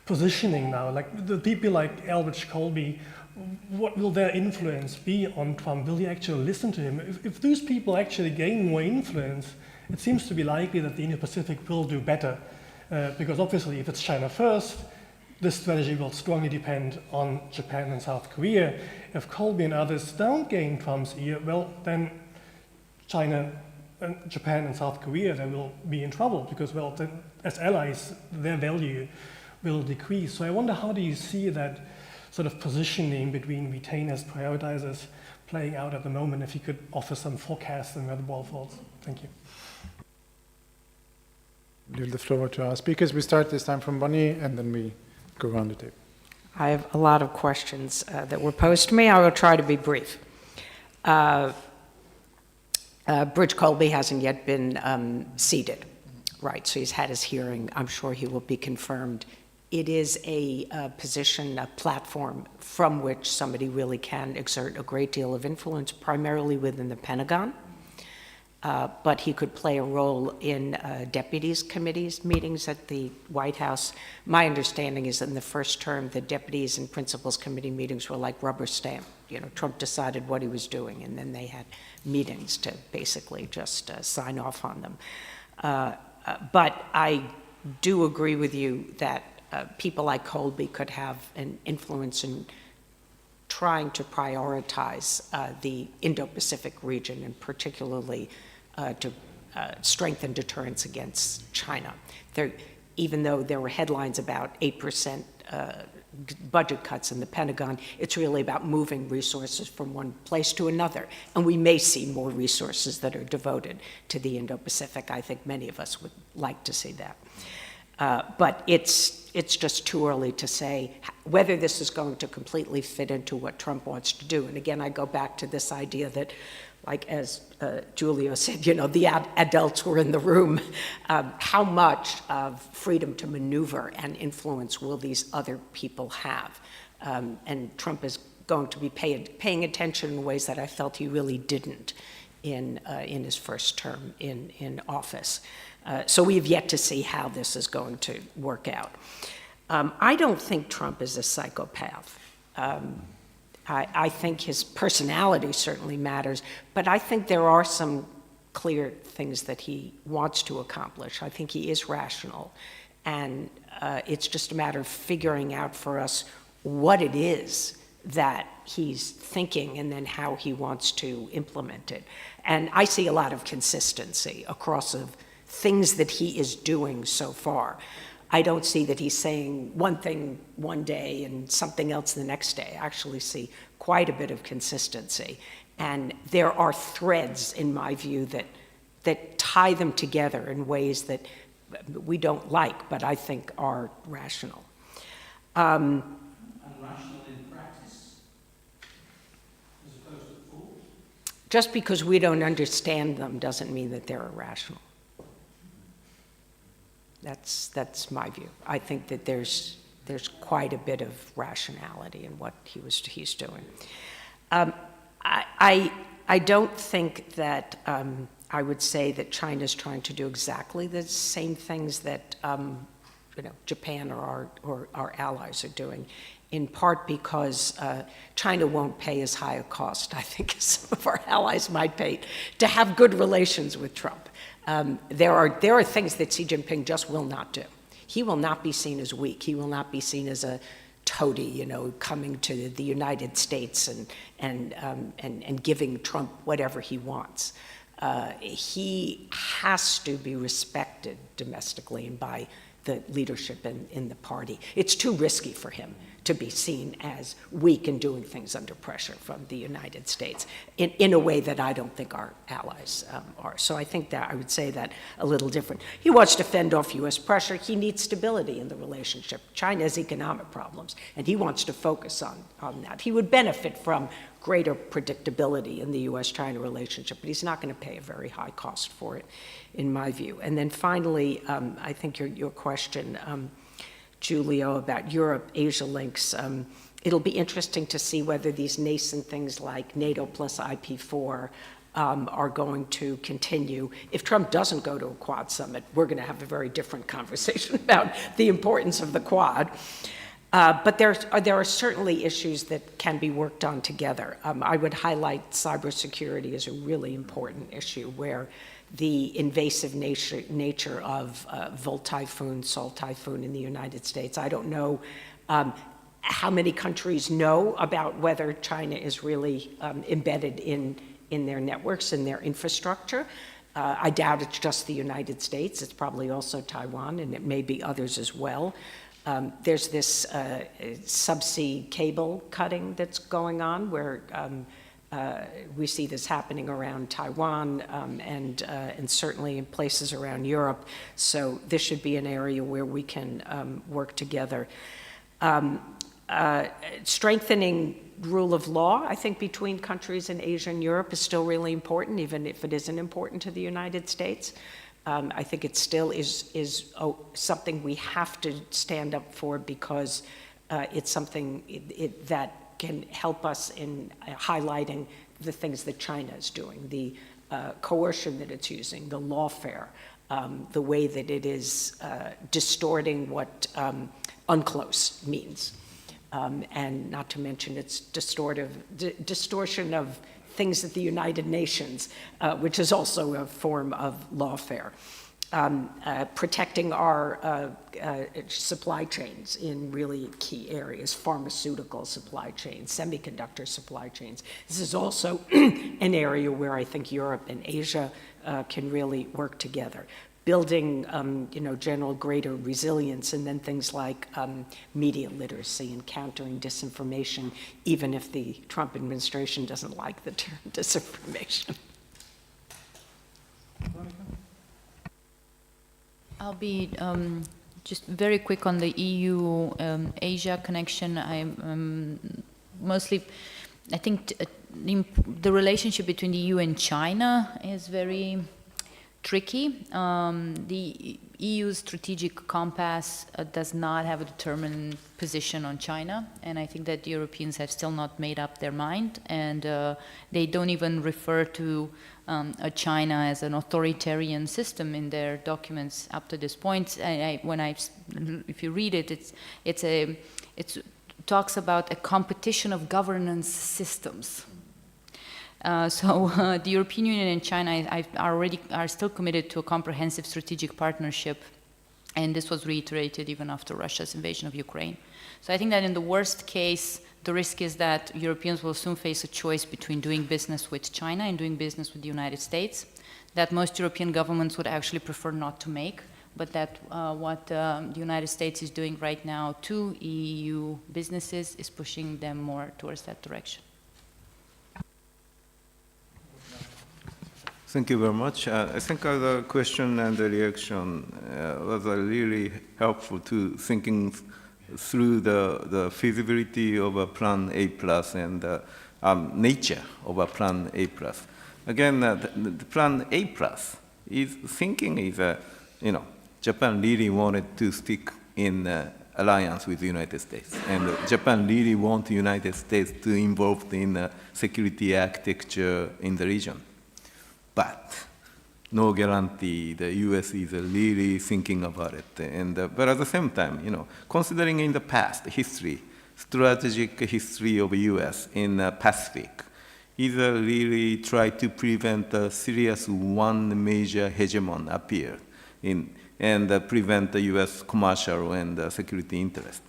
positioning now? Like the people like Elbridge Colby, what will their influence be on Trump? Will he actually listen to him? If those people actually gain more influence, it seems to be likely that the Indo-Pacific will do better. Because obviously, if it's China first, this strategy will strongly depend on Japan and South Korea. If Colby and others don't gain Trump's ear, well, then China, and Japan and South Korea, they will be in trouble because, well, then, as allies, their value will decrease. So I wonder, how do you see that sort of positioning between retainers, prioritizers playing out at the moment? If you could offer some forecast on where the ball falls. Thank you. Leave the floor to our speakers. We start this time from Bonnie, and then we go around the table. I have a lot of questions that were posed to me. I will try to be brief. Bridge Colby hasn't yet been seated, right? So he's had his hearing. I'm sure he will be confirmed. It is a position, a platform from which somebody really can exert a great deal of influence, primarily within the Pentagon. But he could play a role in deputies committees meetings at the White House. My understanding is that in the first term, the deputies and principals committee meetings were like rubber stamp. Trump decided what he was doing, and then they had meetings to basically just sign off on them. But I do agree with you that people like Colby could have an influence in trying to prioritize the Indo-Pacific region, and particularly to strengthen deterrence against China. Even though there were headlines about 8% budget cuts in the Pentagon, it's really about moving resources from one place to another. And we may see more resources that are devoted to the Indo-Pacific. I think many of us would like to see that. But it's just too early to say whether this is going to completely fit into what Trump wants to do. And again, I go back to this idea that, like as Giulio said, you know, the adults were in the room. How much of freedom to maneuver and influence will these other people have? And Trump is going to be paying attention in ways that I felt he really didn't in his first term in office. So we have yet to see how this is going to work out. I don't think Trump is a psychopath. I think his personality certainly matters, but I think there are some clear things that he wants to accomplish. I think he is rational, and it's just a matter of figuring out for us what it is that he's thinking and then how he wants to implement it. And I see a lot of consistency across of things that he is doing so far. I don't see that he's saying one thing one day and something else the next day. I actually see quite a bit of consistency. And there are threads, in my view, that tie them together in ways that we don't like, but I think are rational. And rational in practice, as opposed to thought? Just because we don't understand them doesn't mean that they're irrational. That's my view. I think that there's quite a bit of rationality in what he's doing. I don't think that I would say that China's trying to do exactly the same things that Japan or our allies are doing, in part because China won't pay as high a cost, I think, as some of our allies might pay to have good relations with Trump. There are things that Xi Jinping just will not do. He will not be seen as weak. He will not be seen as a toady, coming to the United States and giving Trump whatever he wants. He has to be respected domestically and by the leadership in the party. It's too risky for him to be seen as weak and doing things under pressure from the United States in a way that I don't think our allies are. So I think that I would say that a little different. He wants to fend off U.S. pressure. He needs stability in the relationship. China has economic problems, and he wants to focus on that. He would benefit from greater predictability in the U.S.-China relationship, but he's not going to pay a very high cost for it, in my view. And then finally, I think your question, Giulio, about Europe-Asia links, it'll be interesting to see whether these nascent things like NATO plus IP4 are going to continue. If Trump doesn't go to a Quad summit, we're going to have a very different conversation about the importance of the Quad. But there are certainly issues that can be worked on together. I would highlight cybersecurity as a really important issue, where the invasive nature of Volt Typhoon, Salt Typhoon in the United States. I don't know how many countries know about whether China is really embedded in their networks and their infrastructure. I doubt it's just the United States. It's probably also Taiwan, and it may be others as well. There's this subsea cable cutting that's going on where we see this happening around Taiwan and certainly in places around Europe. So this should be an area where we can work together. Strengthening rule of law, I think, between countries in Asia and Europe is still really important, even if it isn't important to the United States. I think it still is something we have to stand up for, because it's something that can help us in highlighting the things that China is doing, the coercion that it's using, the lawfare, the way that it is distorting what unclose means. And not to mention its distortion of things at the United Nations, which is also a form of lawfare. Protecting our supply chains in really key areas, pharmaceutical supply chains, semiconductor supply chains. This is also an area where I think Europe and Asia can really work together. Building, general greater resilience, and then things like media literacy and countering disinformation, even if the Trump administration doesn't like the term disinformation. I'll be just very quick on the EU-Asia connection. I think the relationship between the EU and China is very tricky. The EU's strategic compass does not have a determined position on China, and I think that the Europeans have still not made up their mind, and they don't even refer to China as an authoritarian system in their documents up to this point. If you read it, it talks about a competition of governance systems. The European Union and China are still committed to a comprehensive strategic partnership, and this was reiterated even after Russia's invasion of Ukraine. So I think that in the worst case, the risk is that Europeans will soon face a choice between doing business with China and doing business with the United States, that most European governments would actually prefer not to make, but that what the United States is doing right now to EU businesses is pushing them more towards that direction. Thank you very much. I think the question and the reaction was really helpful to thinking through the feasibility of a Plan A plus and nature of a Plan A plus. Again, the Plan A plus is Japan really wanted to stick in alliance with the United States, and Japan really want the United States to involved in security architecture in the region. But no guarantee the U.S. is really thinking about it. But at the same time, considering in the past history, strategic history of U.S. in Pacific, is really try to prevent a serious one major hegemon appear and prevent the U.S. commercial and security interest.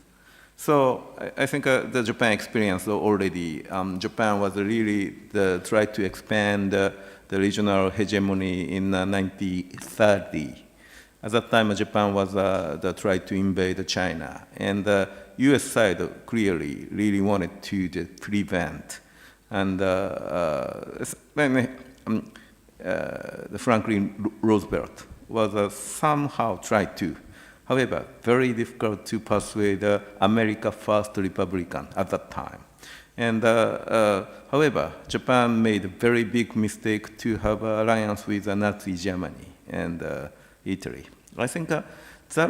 So I think the Japan experience already, Japan was really try to expand the regional hegemony in 1930. At that time, Japan was tried to invade China, and the U.S. side clearly really wanted to prevent. And Franklin Roosevelt was somehow tried to. However, very difficult to persuade the America First Republican at that time. And however, Japan made a very big mistake to have an alliance with Nazi Germany and Italy. I think that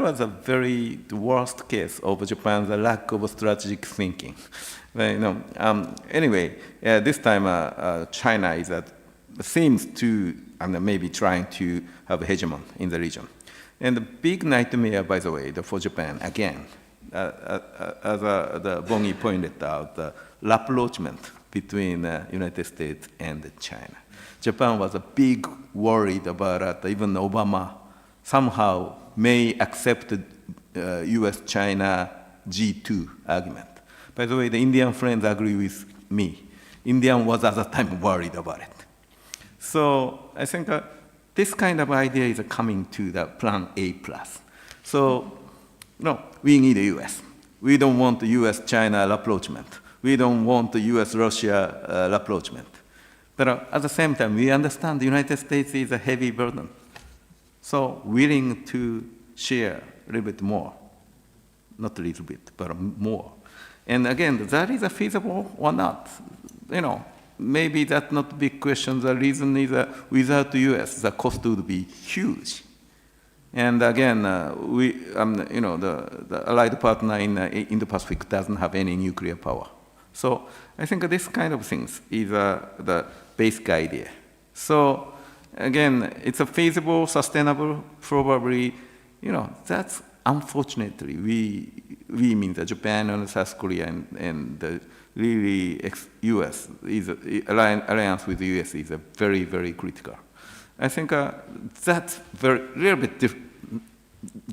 was a very worst case of Japan's lack of strategic thinking. Anyway, this time China seems to maybe trying to have a hegemon in the region. And the big nightmare, by the way, for Japan, again, as Bongi pointed out, the rapprochement between the United States and China. Japan was a big worried about even Obama somehow may accept the U.S.-China G2 argument. By the way, the Indian friends agree with me. Indian was at the time worried about it. So I think this kind of idea is coming to the Plan A plus. So no, we need the U.S. We don't want the U.S.-China rapprochement. We don't want the U.S.-Russia rapprochement. But at the same time, we understand the United States is a heavy burden. So willing to share a little bit more. Not a little bit, but more. And again, that is feasible or not. Maybe that's not a big question. The reason is that without the U.S., the cost would be huge. And again, the allied partner in the Pacific doesn't have any nuclear power. So I think this kind of things is the basic idea. So again, it's a feasible, sustainable, probably, that's unfortunately, we mean the Japan and South Korea and the really U.S. alliance with the U.S. is a very, very critical. I think that's little bit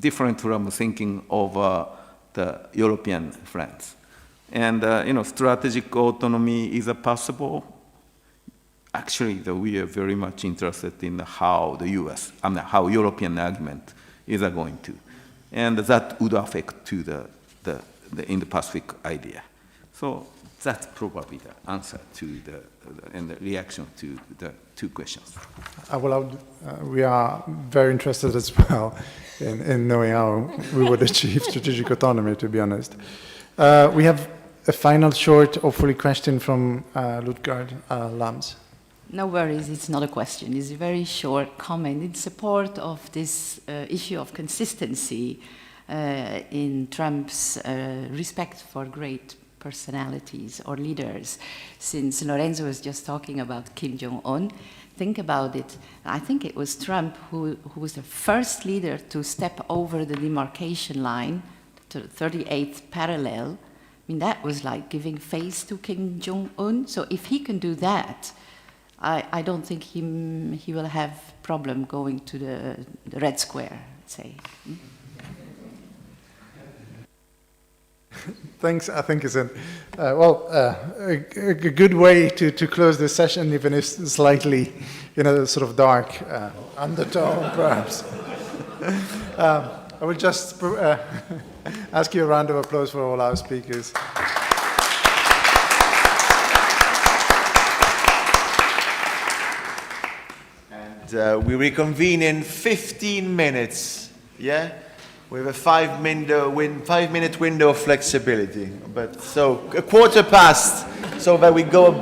different from thinking of the European friends. And strategic autonomy is possible. Actually, we are very much interested in how the U.S. how European argument is going to, and that would affect to the Indo-Pacific idea. So that's probably the answer to and the reaction to the two questions. We are very interested as well in knowing how we would achieve strategic autonomy, to be honest. We have a final short, hopefully, question from Ludgard Lams. No worries, it's not a question. It's a very short comment in support of this issue of consistency in Trump's respect for great personalities or leaders. Since Lorenzo was just talking about Kim Jong-un, think about it. I think it was Trump who was the first leader to step over the demarcation line to the 38th parallel. I mean, that was like giving face to Kim Jong-un. So if he can do that, I don't think he will have problem going to the Red Square, let's say. Thanks. I think it's a good way to close this session, even if it's slightly, sort of dark undertone, perhaps. I will just ask you a round of applause for all our speakers. And we reconvene in 15 minutes. Yeah. We have a 5-minute window of flexibility, but so a 1:15, so that we go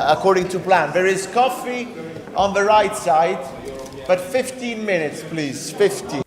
according to plan. There is coffee on the right side, but 15 minutes, please, 15.